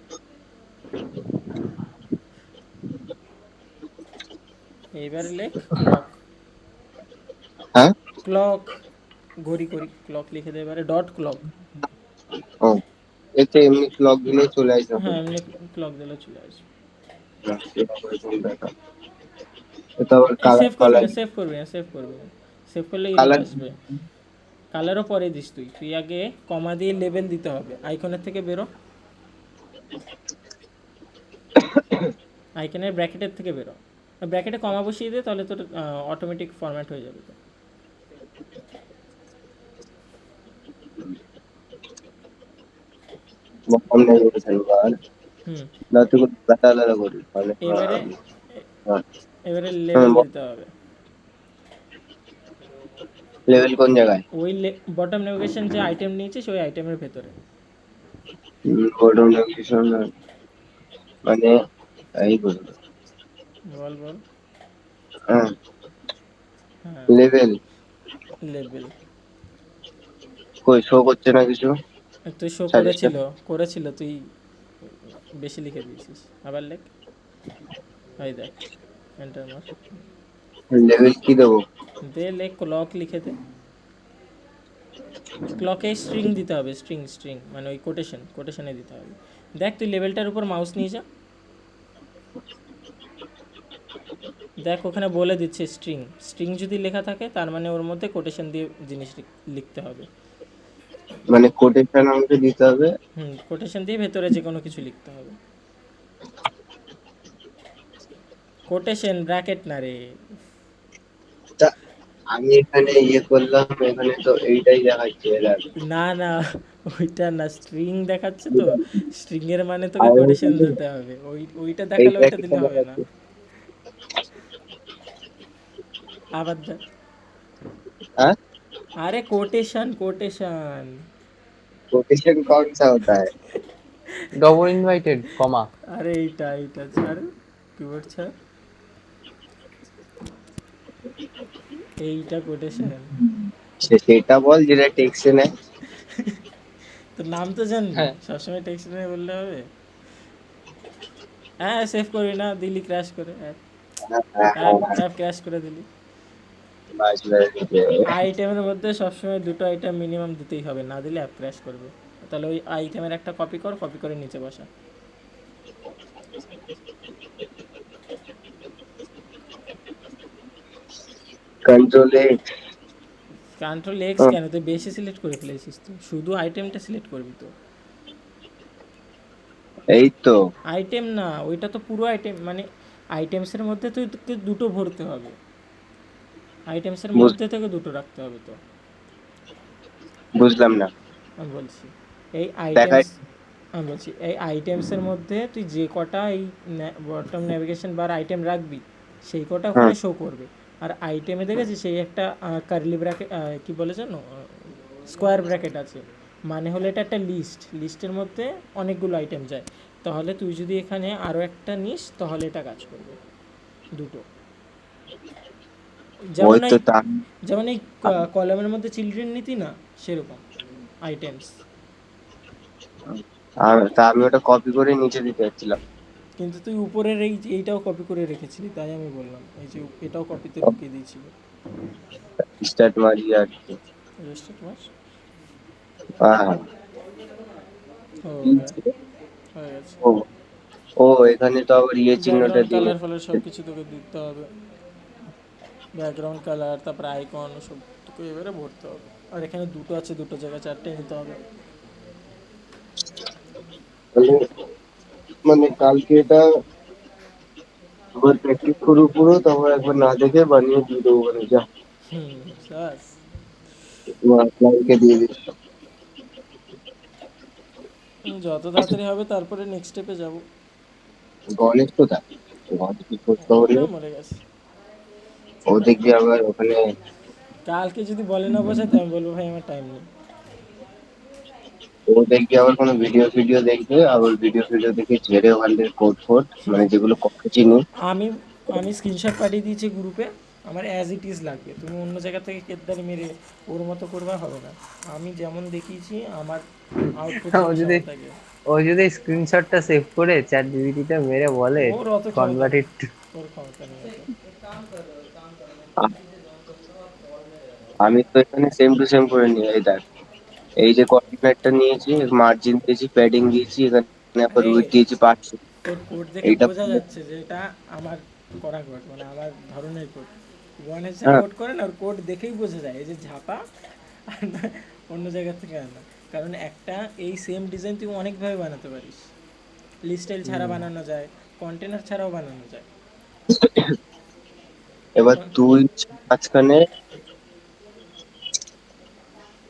এইবার লেখ ক্লক। হ্যাঁ, ক্লক, ঘড়ি করি, ক্লক লিখে দে এবারে, ডট ক্লক। ও এতে এমনি ক্লক দিলে চলে আসবে হ্যাঁ, আপনার। এমনি ক্লক দিলে চলে আসবে। এটা আবার এই কালার সেভ করবি কালার না, সেভ করবি না, সেভ করবি না, সেভ করলে এরর কালার আসবে। কালারও পরে দিস তুই, তুই আগে কমা দিয়ে লেবেল দিতে হবে। আইকনের থেকে বেরো, আইকনের ব্র্যাকেটের থেকে বেরো, ব্র্যাকেটে কমা বসিয়ে দে, তাহলে তোর অটোমেটিক ফরম্যাট হয়ে যাবে তো। বটম নেভিগেশন বার, হুম, না তুই আলাদা আলাদা করি মানে এবারে হ্যাঁ, এবারে লেভেল দিতে হবে। লেভেল কোন জায়গায়? ওই বটম নেভিগেশন যে আইটেম নিয়েছিস ওই আইটেমের ভেতরে। বটম নেভিগেশন মানে এই বলি, বল বল। হ্যাঁ হ্যাঁ, লেভেল লেভেল। কই শো করছে না কিছু তুই শো সাজেশন। করেছিল তুই বেশি লিখে দিয়েছিস, আবার লেখ। ওই দেখ, এন্টার মার, লেভেল কি দেবো? দে লেখ, ক্লক লিখে দে। ক্লকে স্ট্রিং দিতে হবে, স্ট্রিং স্ট্রিং মানে ওই কোটেশনে দিতে হবে। দেখ তুই লেভেলটার উপর মাউস নিয়ে যা, দেখ ওখানে বলে দিচ্ছে স্ট্রিং। স্ট্রিং যদি লেখা থাকে তার মানে ওর মধ্যে কোটেশন দিয়ে জিনিস লিখতে হবে। মানে কোটেশন আমাকে দিতে হবে। হুম, কোটেশন দিয়ে ভেতরে যে কোনো কিছু লিখতে হবে। কোটেশন, ব্র্যাকেট না রে। তা আমি এখানে ইয়ে করলাম, এখানে তো এইটাই দেখাচ্ছে এরার। না না, ওইটা না, স্ট্রিং দেখাচ্ছে তো, স্ট্রিং এর মানে তোকে আর কোটেশন ওইখানে দিতে হবে। ওইটা দেখালে এইটা ওইটা কি দিলে হবে না। দেখাচ্ছে? আবার দেখ, हाँ আরে কোটেশন কোটেশন। कोटेशन कौन सा होता है? Double inverted comma. আরে এইটা ছাড়, কিবোর্ড ছাড়, এইটা কোটেশন। সেটা বল যেটা টেক্সটে নেয়। তোর নাম তো জানবি, হ্যাঁ সবসময় টেক্সট নিয়ে বললে হবে? হ্যাঁ, সেভ করবি না, দিলি ক্র্যাশ করে, অ্যাপ অ্যাপ অ্যাপ ক্র্যাশ করে দিলি। बाज रहे আইটেমের মধ্যে সবসময় দুটো আইটেম মিনিমাম দিতেই হবে, না দিলে অ্যাপ ক্র্যাশ করবে। তাহলে ওই আইটেমের একটা কপি করে নিচে বসা। कंट्रोल ए। কন্ট্রোল এক্স কেন, তুই বেশি সিলেক্ট করে ফেলেছিস, তো শুধু আইটেমটা সিলেক্ট করবি তো। এই তো আইটেম না, ওইটা তো পুরো আইটেম, মানে আইটেমসের মধ্যে তুই তোকে দুটো ভরতে হবে, আইটেমসের মধ্যে থেকে দুটো রাখতে হবে তো। বুঝলাম না আমি বলছি এই দেখাই। আইটেমস, আমি বলছি এই আইটেমসের মধ্যে তুই যে কটা এই বটম নেভিগেশন বার আইটেম রাখবি সেই কটা ওখানে হ্যাঁ শো করবে। আর আইটেমে দেখেছি সেই একটা কার্লি ব্র্যাকেট, কী বলে জানো, স্কোয়ার ব্র্যাকেট আছে, মানে হলো এটা একটা লিস্টের মধ্যে অনেকগুলো আইটেম যায়। তাহলে তুই যদি এখানে আরও একটা নিস তাহলে এটা কাজ করবে, দুটো। ওই যেমন তো এই তা যেমন এই কলামের মধ্যে চিলড্রেন নিতি না, সেরকম আইটেমস। তা আমি ওটা কপি করে নিচে দিতে যাচ্ছিলাম। কিন্তু তুই উপরের এইটাও কপি করে রেখেছিলি, তাই আমি বললাম এই যে এটাও কপিতে ঢুকিয়ে দিয়েছিলি। স্টার্ট মারি আর কি। রেজিস্টার মাস, হ্যাঁ ও হ্যাঁ, হয়ে গেছে। ও ও এখানে তো আবার ইয়ে চিহ্নটা ব্যাকগ্রাউন্ড দিয়ে। কালার ফালার সব কিছু তোকে দিতে হবে, ব্যাকগ্রাউন্ড কালার, তারপরে আইকন সব তোকে এবারে ভরতে হবে। আর এখানে দুটো আছে, দুটো জায়গায় চারটে নিতে হবে। মানে মানে কালকে এটা আবার প্র্যাকটিস করবো পুরো, তারপর একবার না দেখে বানিয়ে দিয়ে দেবো মানে যা। হুম, ব্যাস। তোমার ক্লায়েন্টকে দিয়ে দিস। যত তাড়াতাড়ি হবে তারপরে নেক্সট স্টেপে যাব। গণেশ কোথায়? গণেশ কি খোঁজ খবর ওটা নেই? মরে গেছে। ও দেখবি আবার ওখানে। কালকে যদি বলে না বসাতে আমি বলবো ভাই আমার টাইম নেই। ও দেখবি আবার কোনো ভিডিও ফিডিও দেখবে, আবার ভিডিও ফিডিও দেখে ঝেড়ে ওখান থেকে কোড ফোড মানে যেগুলো কপি চিনি। আমি আমি স্ক্রিনশট পাঠিয়ে দিয়েছি গ্রুপে, আমার অ্যাজ ইট ইজ লাগবে, তুমি অন্য জায়গা থেকে কেদারি মেরে ওর মতো করবা হবে না। আমি যেমন দেখিয়েছি আমার আউটপুট ও যেন যদি সেমন থাকে। ও যদি স্ক্রিনশটটা সেভ করে চ্যাট জিপিটিতে মেরে বলে ওর অত ক্ষমতা নেই, কনভার্টেড। ওর ক্ষমতা নেই অত। আ- আমি তো এখানে সেম টু সেম করে নিই। এই দেখ, এই যে কোঅর্ডিনেটটা নিয়েছি, মার্জিন দিয়েছি, প্যাডিং দিয়েছি, এখানে আবার আরে উইডথ দিয়েছি 5। তোর কোড দেখে এইটা বোঝা যাচ্ছে যে এটা আমার করা কোড, মানে আমার ধরনের কোড। গণেশ যা হ্যাঁ কোড করে না, ওর কোড দেখেই বোঝা যায় এই যে ঝাপা, আর অন্য জায়গা থেকে আনা। কারণ একটা এই সেম ডিজাইন তুই অনেকভাবে বানাতে পারিস, লিস্টাইল ছাড়া বানানো যায়, কন্টেনার ছাড়াও বানানো যায়। এবার তুই মাঝখানে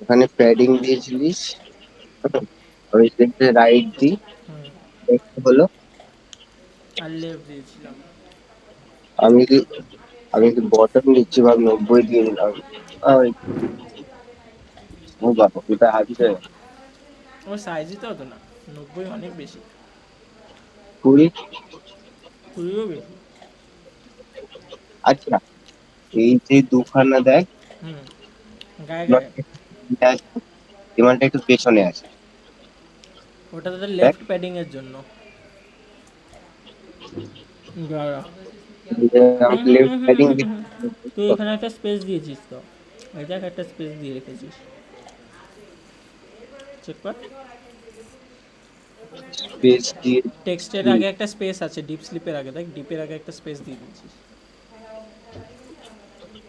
ওখানে প্যাডিং দিয়েছিলিস, ওই দিকে রাইট দি, হুম, left হলো। আর লেফট দিয়েছিলাম। আমি কি আমি কি বটম নিচ্ছি ভাব 90 দিয়ে দিলাম। ওই, ও বাবা কোথায় হাঁটছে? ওর সাইজই তো হতো না, 90 অনেক বেশি, 20। 20ও বেশি। আচ্ছা, এই যে দুখানা দেখ, হুম, গায়ে গায়ে। বিমানটা একটু পেছনে আছে, ওটা তাদের দেখ। লেফট প্যাডিং এর জন্য। গায়া। হুম আমাকে হুম লেফট হুম হুম প্যাডিং হুম হুম দিতে হুম। তুই এখানে একটা স্পেস দিয়েছিস তো, এই দেখ একটা স্পেস দিয়ে রেখেছিস, চেক কর। স্পেস দিয়ে। টেক্সটের আগে একটা স্পেস আছে, ডিপ স্লিপের আগে দেখ, ডিপের আগে একটা স্পেস দিয়ে দিয়েছিস।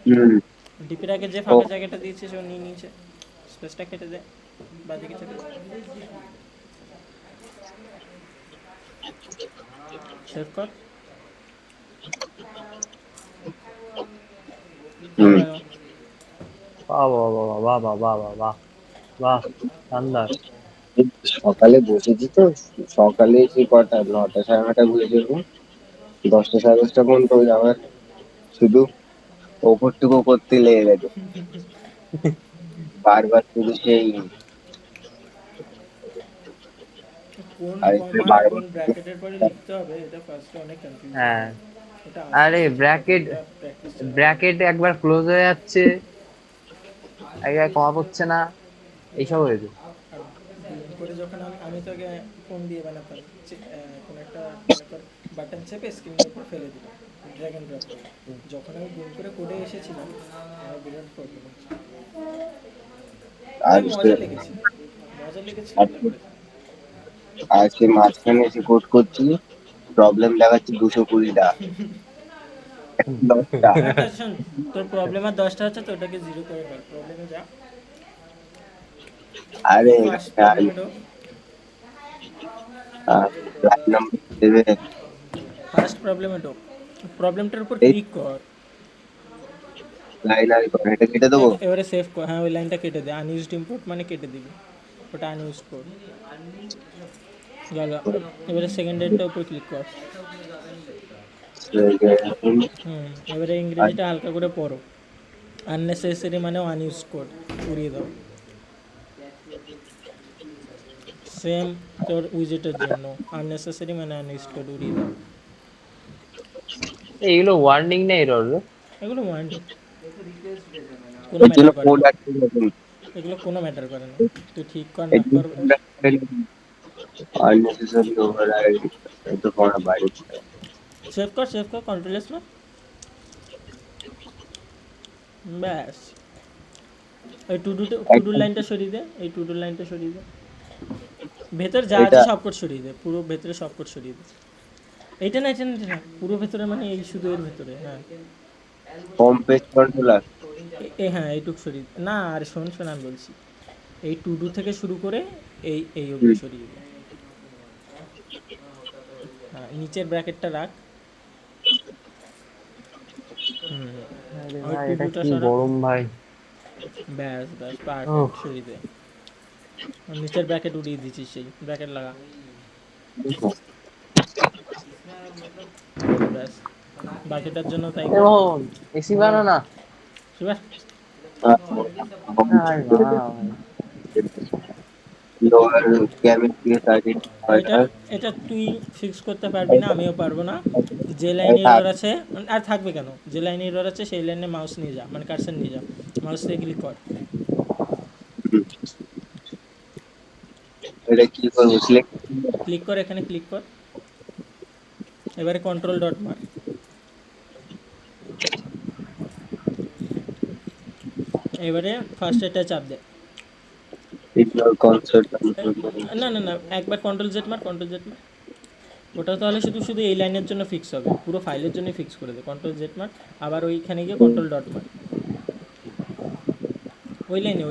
হুম। ডিপের আগে যে ও ফাঁকা জায়গাটা দিয়েছিস ও নিয়ে নিয়েছে, স্পেসটা কেটে দে, বাদিকে চেপে সেভ কর। হুম। গেল। বাহ বাহ বাহ বাহ বাহ বাহ বাহ বাহ বাহ, শানদার। এই সকালে বসেছি তো, সকালে সে কটা 9টা 9:30 বুঝে যাবো, 10টা 10:30 পর্যন্ত ওই আমার শুধু ওপরটুকু করতে লেগে গেছে, বারবার শুধু সেই, কোন আর একটু কমা আর বারবার কোন ব্র্যাকেটের পরে লিখতে হবে এটা ফার্স্টে অনেক কনফিউজিং হ্যাঁ, হয়। এটা আস্তে আরে আস্তে শিখতে হবে, ব্র্যাকেট, এটা প্র্যাকটিস ছাড়া হবে না। ব্র্যাকেট একবার ক্লোজ হয়ে যাচ্ছে, একবার কমা পড়ছে না, এইসব হয়েছে। আর করে যখন আমি তো আগে ফোন দিয়ে বানাতাম, কোনো একটা মনে কর বাটন চেপে স্ক্রিনের উপর ফেলে দিলাম, ড্র্যাগ অ্যান্ড ড্রপ করে। যখন আমি গুণ করে কোডে এসেছিলাম, আমার বিরাট প্রবলেম হচ্ছে। আর ভাই মজা লেগেছিল, মজা লেগেছিল বলে আজকে করেছি। আজকে মাঝখানে এসে কোড করছি, প্রবলেম দেখাচ্ছে 220 টাকা, হুম। 10টা। আচ্ছা শোন, তোর প্রবলেম আর 10টা হচ্ছে তো ওটাকে জিরো করে ফেল, প্রবলেমে যা, আরে ফার্স্ট প্রবলেমে ঢোক, প্ল্যাটিনাম দেবে। ফার্স্ট প্রবলেমে ঢোক, প্রবলেমটার উপর এই ক্লিক কর। লাইন আর এটা কেটে দেবো। এবারে সেভ কর, হ্যাঁ ওই লাইনটা কেটে দে, আনইউজড ইম্পোর্ট মানে কেটে দিবি, ওটা আনইউজ কর। গেল। এবারে সেকেন্ড ডেটটার উপর ক্লিক কর। হুম, এবারে ইংরেজিটা হালকা করে পড়ো, আননেসেসারি মানে আনইউজ কোড উড়িয়ে দাও। সেম তোর উইজেটের জন্য, আননেসেসারি মানে আনইউজ কোড উড়িয়ে দাও। এইগুলো ওয়ার্নিং নেই এরর? এগুলো মাইন্ড, কোনো এর জন্য ম্যাটার করে কোড না, আছে এরকম। এগুলো কোনো ম্যাটার করে না, তুই ঠিক কর না কর। আননেসেসারি ওভাররাইড, এটা করা বাইরে। সেভ কর কন্ট্রোল এস না, ব্যাস। এই টুডু লাইনটা সরিয়ে দে, এই টুডু লাইনটা সরিয়ে দে, ভেতর যা এটা আছে সব কোড সরিয়ে দে, পুরো ভেতরে সব কোড সরিয়ে দে। এইটা না, এটা না, এটা না, পুরো ভেতরে মানে এই শুধু এর ভেতরে, হ্যাঁ। Home page controller. হ্যাঁ এইটুক সরিয়ে দে। না আর শোন শোন আমি বলছি, এই টুডু থেকে শুরু করে এই অবধি সরিয়ে দে। হ্যাঁ নিচের ব্র্যাকেটটা রাখ। হুম, আরে ওই ভাই এটা টুডুটা কি সরা, গরম ভাই। ব্যাস ব্যাস উফ, পারফেক্ট, সরিয়ে দে। আর নিচের ব্র্যাকেট উড়িয়ে দিচ্ছিস, সেই ব্র্যাকেট লাগা, ব্যাস। বাকিটার জন্য তাই কর। এবং এসি বানানো না। এবার আরে বাবা ভাই। লোয়ার ক্যাবিন দিয়ে টার্গেট এটা অর্ডার। এটা তুই ফিক্স করতে পারবি না, আমিও পারবো না। যে লাইনে এরর আছে, আর থাকবে কেন, যে লাইনে এরর আছে সেই লাইনে মাউস নিয়ে যা, মানে কার্সর নিয়ে যা, মাউস দিয়ে ক্লিক কর। এটা কি করবো সিলেক্ট? ক্লিক কর, এখানে ক্লিক কর, এবারে কন্ট্রোল ডট মার, এবারে ফার্স্ট এটা চাপ দে। Ignore concert. না না না, একবার কন্ট্রোল জেড মার, কন্ট্রোল জেড মার, ওটা তাহলে শুধু শুধু এই লাইনের জন্য ফিক্স হবে, পুরো ফাইলের জন্য ফিক্স করে দে, কন্ট্রোল জেড মার, আবার ওইখানে গিয়ে কন্ট্রোল ডট মার, ওই লাইনে,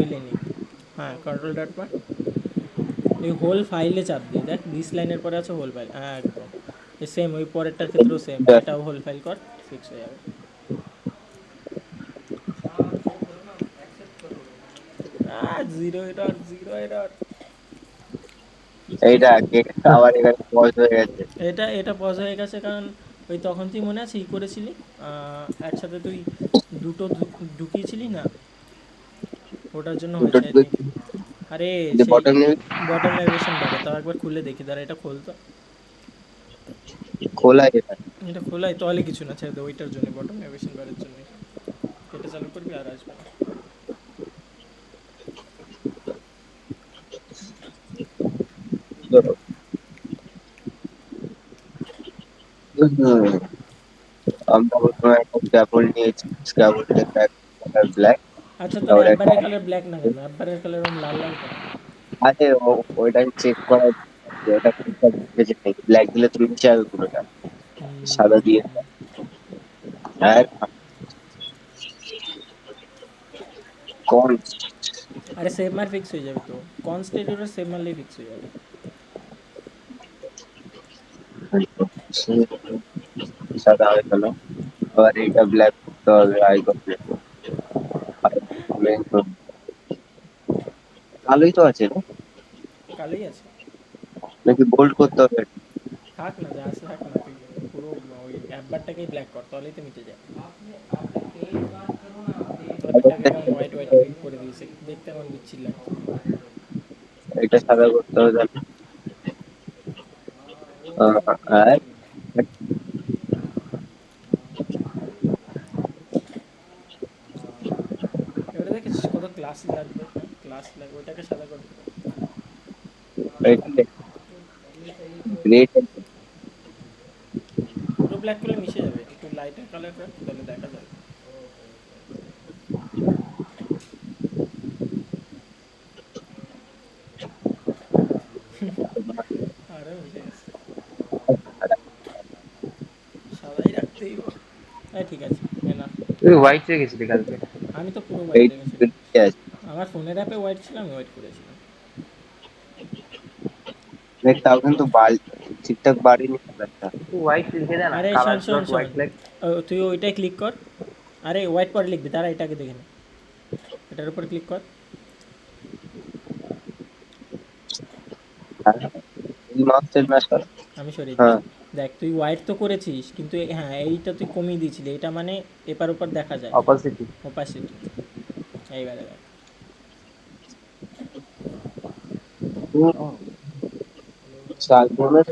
হ্যাঁ কন্ট্রোল ডট মার, এই হোল ফাইলে চাপ দিয়ে দেখ, দিস লাইনের পরে আছে হোল ফাইল, হ্যাঁ একদম। সেম ওই পরেরটার ক্ষেত্রেও সেম, এটাও হোল ফাইল কর, ফিক্স হয়ে যাবে। Zero error, zero error. এইটা আবার এখানে পজ হয়ে গেছে। এটা এটা পজ হয়ে গেছে কারণ ওই তখন তুই মনে আছে ই করেছিলি, একসাথে তুই দুটো ঢুকিয়েছিলি না, ওটার জন্য দুটো হয়েছে আই থিঙ্ক। আরে সেই বটম নেই, বটম ন্যাভিগেশন বারে, তাও একবার খুলে দেখি, দাঁড়া এটা খুলতো। খোলা এটা। এটা খোলাই তাহলে কিছু না, ছেড়ে দে, ওইটার জন্য বটম ন্যাভিগেশন বারের জন্য এটা চালু করবি আর আসবে না। হুম, আমরা প্রথমে একটা স্ক্যাফোল্ড নিয়েছি, স্ক্যাফোল্ডের ব্ল্যাক। আচ্ছা তোর তারপরে একটা অ্যাপবারের কালার ব্ল্যাক না কেন? অ্যাপবারের কালার ওরকম লাল লাল কেন? আছে, ওইটা চেক করা যে ওটা ঠিকঠাক ঢুকেছে নাকি। ব্ল্যাক দিলে তো নিচে যাবে পুরোটা, সাদা দিয়ে। আর কোন আরে সেভ মার ফিক্স হয়ে যাবে তো, কনস্টেন্ট ওটা সেভ মারলেই ফিক্স হয়ে যাবে। সাদা হয়ে গেল, আবার এটা ব্ল্যাক করতে হবে। আই করতে ভালোই তো আছে না? কালোই আছে। নাকি বোল্ড করতে হবে? থাক না, যা আছে থাক না, তুই পুরো ওই অ্যাপবারটাকেই ব্ল্যাক কর, তাহলেই তো মিটে যায়। অ্যাপবারটাকে কেমন হোয়াইট হোয়াইট করে দিয়েছে, দেখতে কেমন বিচ্ছির লাগছে। এটা সাদা করতে হবে তাহলে। আর এবারে দেখেছিস কত ক্লাসি লাগবে, হ্যাঁ ক্লাসি লাগবে, ওইটাকে সাদা করে দিবো। গ্রেট পুরো ব্ল্যাক করলে মিশে যাবে, একটু লাইটার কালার কর তাহলে দেখা যাবে। আরে মিশে গেছে, সাদাই রাখতেই হবে। হ্যাঁ ঠিক আছে, না তুই হোয়াইট রেখেছিলি কালকে? আমি তো পুরো হোয়াইট রেখেছিলাম। আছে। আমার ফোনের অ্যাপে হোয়াইট ছিল, আমি হোয়াইট করেছিলাম। তাও কিন্তু ঠিকঠাক বাড়িনি কালারটা। তুই হোয়াইট লিখে দে না, আরে কালার শোন শোন ডট শোন, হোয়াইট লেখ। তুই ওইটাই ক্লিক কর। আরে হোয়াইট পরে লিখবি, তারা এটাকে দেখে নে, এটার উপর ক্লিক কর। Master master. আমি সরিয়ে হ্যাঁ, দিচ্ছি। দেখ তুই হোয়াইট তো করেছিস, কিন্তু হ্যাঁ এইটা তুই কমিয়ে দিয়েছিলি, এটা মানে এপার ওপার দেখা যায় অপাসিটি। ওপাসিটি। এইবারে দেখ,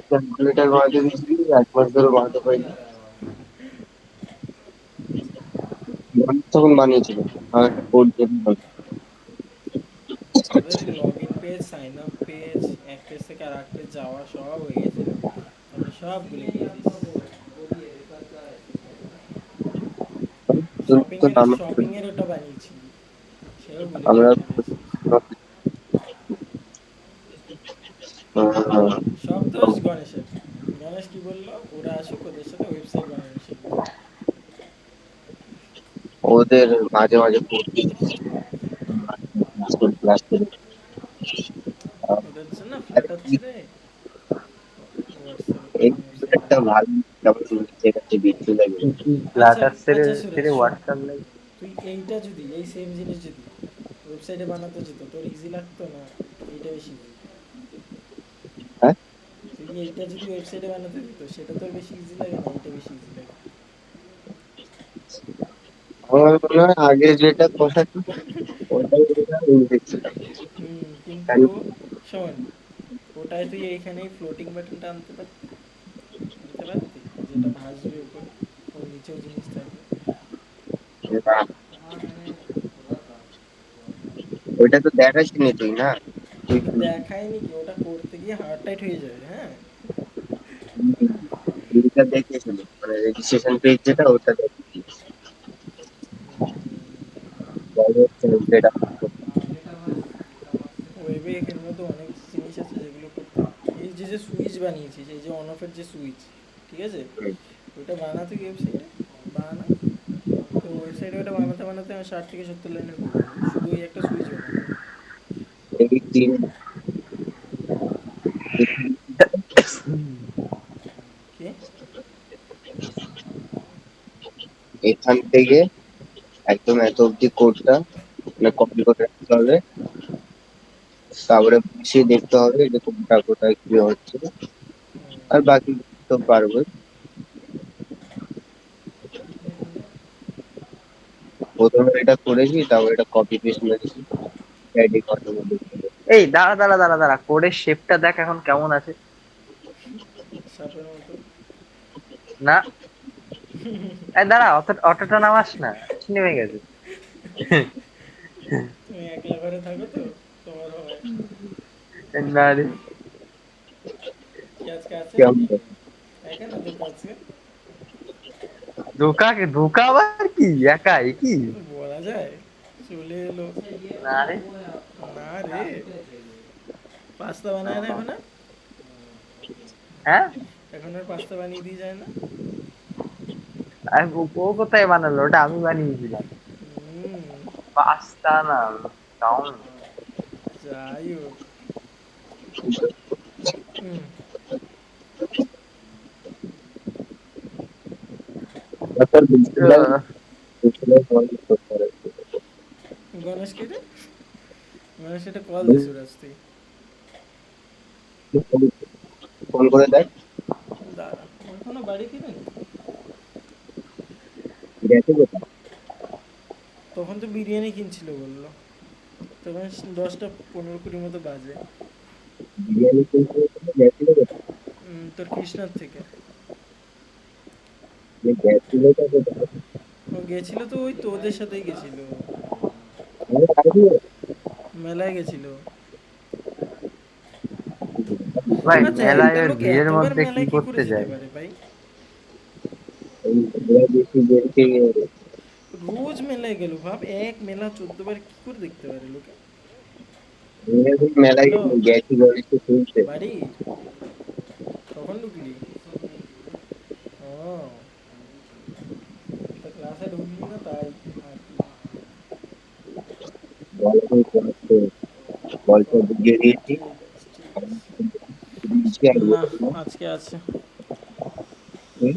ক্যালকুলেটার বানাতে দিয়েছিলি, 1 মাস ধরে বানাতে পারিনি। তখন বানিয়েছিল, আমার একটা কোড দিয়ে তোদের log in page, sign up page, এক পেজ থেকে আর এক পেজ যাওয়া সব হয়ে গেছিলো, তারপরে সব ভুলে গিয়েছিস। তো নাম শপিং এর ওটা বানিয়েছিলি, সেও ভুলে আমরা গিয়েছিস। সব দোষ গণেশের। গণেশ কি বললো, ওরা আসুক ওদের সাথে ওয়েবসাইট বানানো শিখবে। ওদের মাঝে মাঝে ক্লাস করে। ওদের জন্য ফ্ল্যাটার ছেড়ে হোয়াটসঅ্যাপে এই কোনো ওয়েবসাইট একটা বানাবে। ভালো কেমন নিচে কাছে বিচ্ছু লাগে। আচ্ছা ফ্লাটার ছেড়ে আচ্ছা সুরেশ ছেড়ে শোন, হোয়াটসঅ্যাপ লাইক। তুই এইটা যদি এই সেম জিনিস যদি ওয়েবসাইটে বানাতে যেত, তোর ইজি লাগতো না এইটা বেশি ইজি? হ্যাঁ, তুই এইটা যদি ওয়েবসাইটে বানাতে দিত, সেটা তোর বেশি ইজি লাগে না এইটা বেশি ইজি লাগে? আমার মনে হয় আগে যেটা কথা ছিল ওটাই দেখছিলাম। কিন্তু শোন, ওটায় তুই এইখানেই ফ্লোটিং বাটনটা আনতে পারতি, আনতে পারতি, যেটা ভাসবে উপরে, ওর নিচেও জিনিস থাকবে। ওইটা তো দেখাচ্ছিনি তুই না। তুই ওটা দেখায়নি কি, ওটা করতে গিয়ে হার্ট টাইট হয়ে যাবে, হ্যাঁ। লিঙ্কটা দেখিয়েছিল, মানে রেজিস্ট্রেশন পেজ যেটা ওটা দেখিয়েছিল। সেটা ওয়েবে এর মধ্যে অনেক জিনিস আছে যেগুলো করতে, এই যে যে সুইচ বানিয়েছিস, এই যে অন অফের যে সুইচ, ঠিক আছে, ওইটা বানাতে ওয়েবসাইটে বানা, তো ওয়েবসাইটে ওটা বানাতে বানাতে আমার 60 থেকে 70 লাইনের কোড হবে, শুধু ওই একটা সুইচ বানাতে। এই তিন কি এখান থেকে একদম এত অব্দি কোডটা মানে কপি করে রাখতে হবে, তারপরে বসিয়ে দেখতে হবে যে কোনটা কোথায় কি হচ্ছে, আর বাকি তো পারবোই। প্রথমে এটা করেছি, তারপরে এটা কপি পেস্ট মেরেছি, এডিট করার মধ্যে ছিল। এই দাঁড়া দাঁড়া দাঁড়া দাঁড়া, কোডের শেপটা দেখ এখন কেমন আছে। সাপের মতো। না, এই দাঁড়া, অটোটা নামাস না, নেমে গেছে। তুমি একলা ঘরে থাকো তো, তোমার হয়। না রে, কি আজকে আছে কেমন নাকি? করে? একা না তো আজকে? ধোকা আবার কি, একাই কি? বলা যায়, চলে এলো। না রে। না রে, পাস্তা বানায় না এখন আর? হ্যাঁ, এখন আর পাস্তা বানিয়ে দিয়ে যায় না? ও কোথায় বানালো, ওটা আমি বানিয়েছিলাম। হুম, পাস্তা না, চাউমিন। যাই হোক। হুম, তারপর বেশিরভাগ আহ, বেশিরভাগ বন্ধ করতে হবে। গণেশকে রে, গণেশ এটা কল দে সুরাজ তুই। ফোন করে দেখ, দাঁড়া, এখনো বাড়ি ফিরেনি। গেছে কোথায়? তখন তো বিরিয়ানি কিনছিল বললো, তখন 10টা 15-20 মতো বাজে। বিরিয়ানি কিনতে গেছিল কোথায়? তোর কৃষ্ণার থেকে। যে গেছিল তা কোথায়? ও গেছিল তো ওই তোদের সাথেই গেছিল, আরে আসবে। মেলায় গেছিল। ভাই আচ্ছা, মেলায় একটা ওই লোক ভিড়ের এতবার মধ্যে কি মেলায় কি করে করতে যেতে যায়? পারে ভাই? ওরা বেশি দেখে রোজ মেলায় গেল ভাব, এক মেলা 14 বার কি করে দেখতে পারে লোকে? মেলায় হ্যালো, গেছি গণেশকে শুনতে। বাড়ির কখন ঢুকলি? ও, তো ক্লাসে ঢুকলি না তাই আর কি। বলকে ক্লাসে বলটা বুঝিয়ে দিয়েছি, ঠিক আছে, ঠিক আছে। দিয়েছি আর না, বললাম, আজকে আছে। হুম,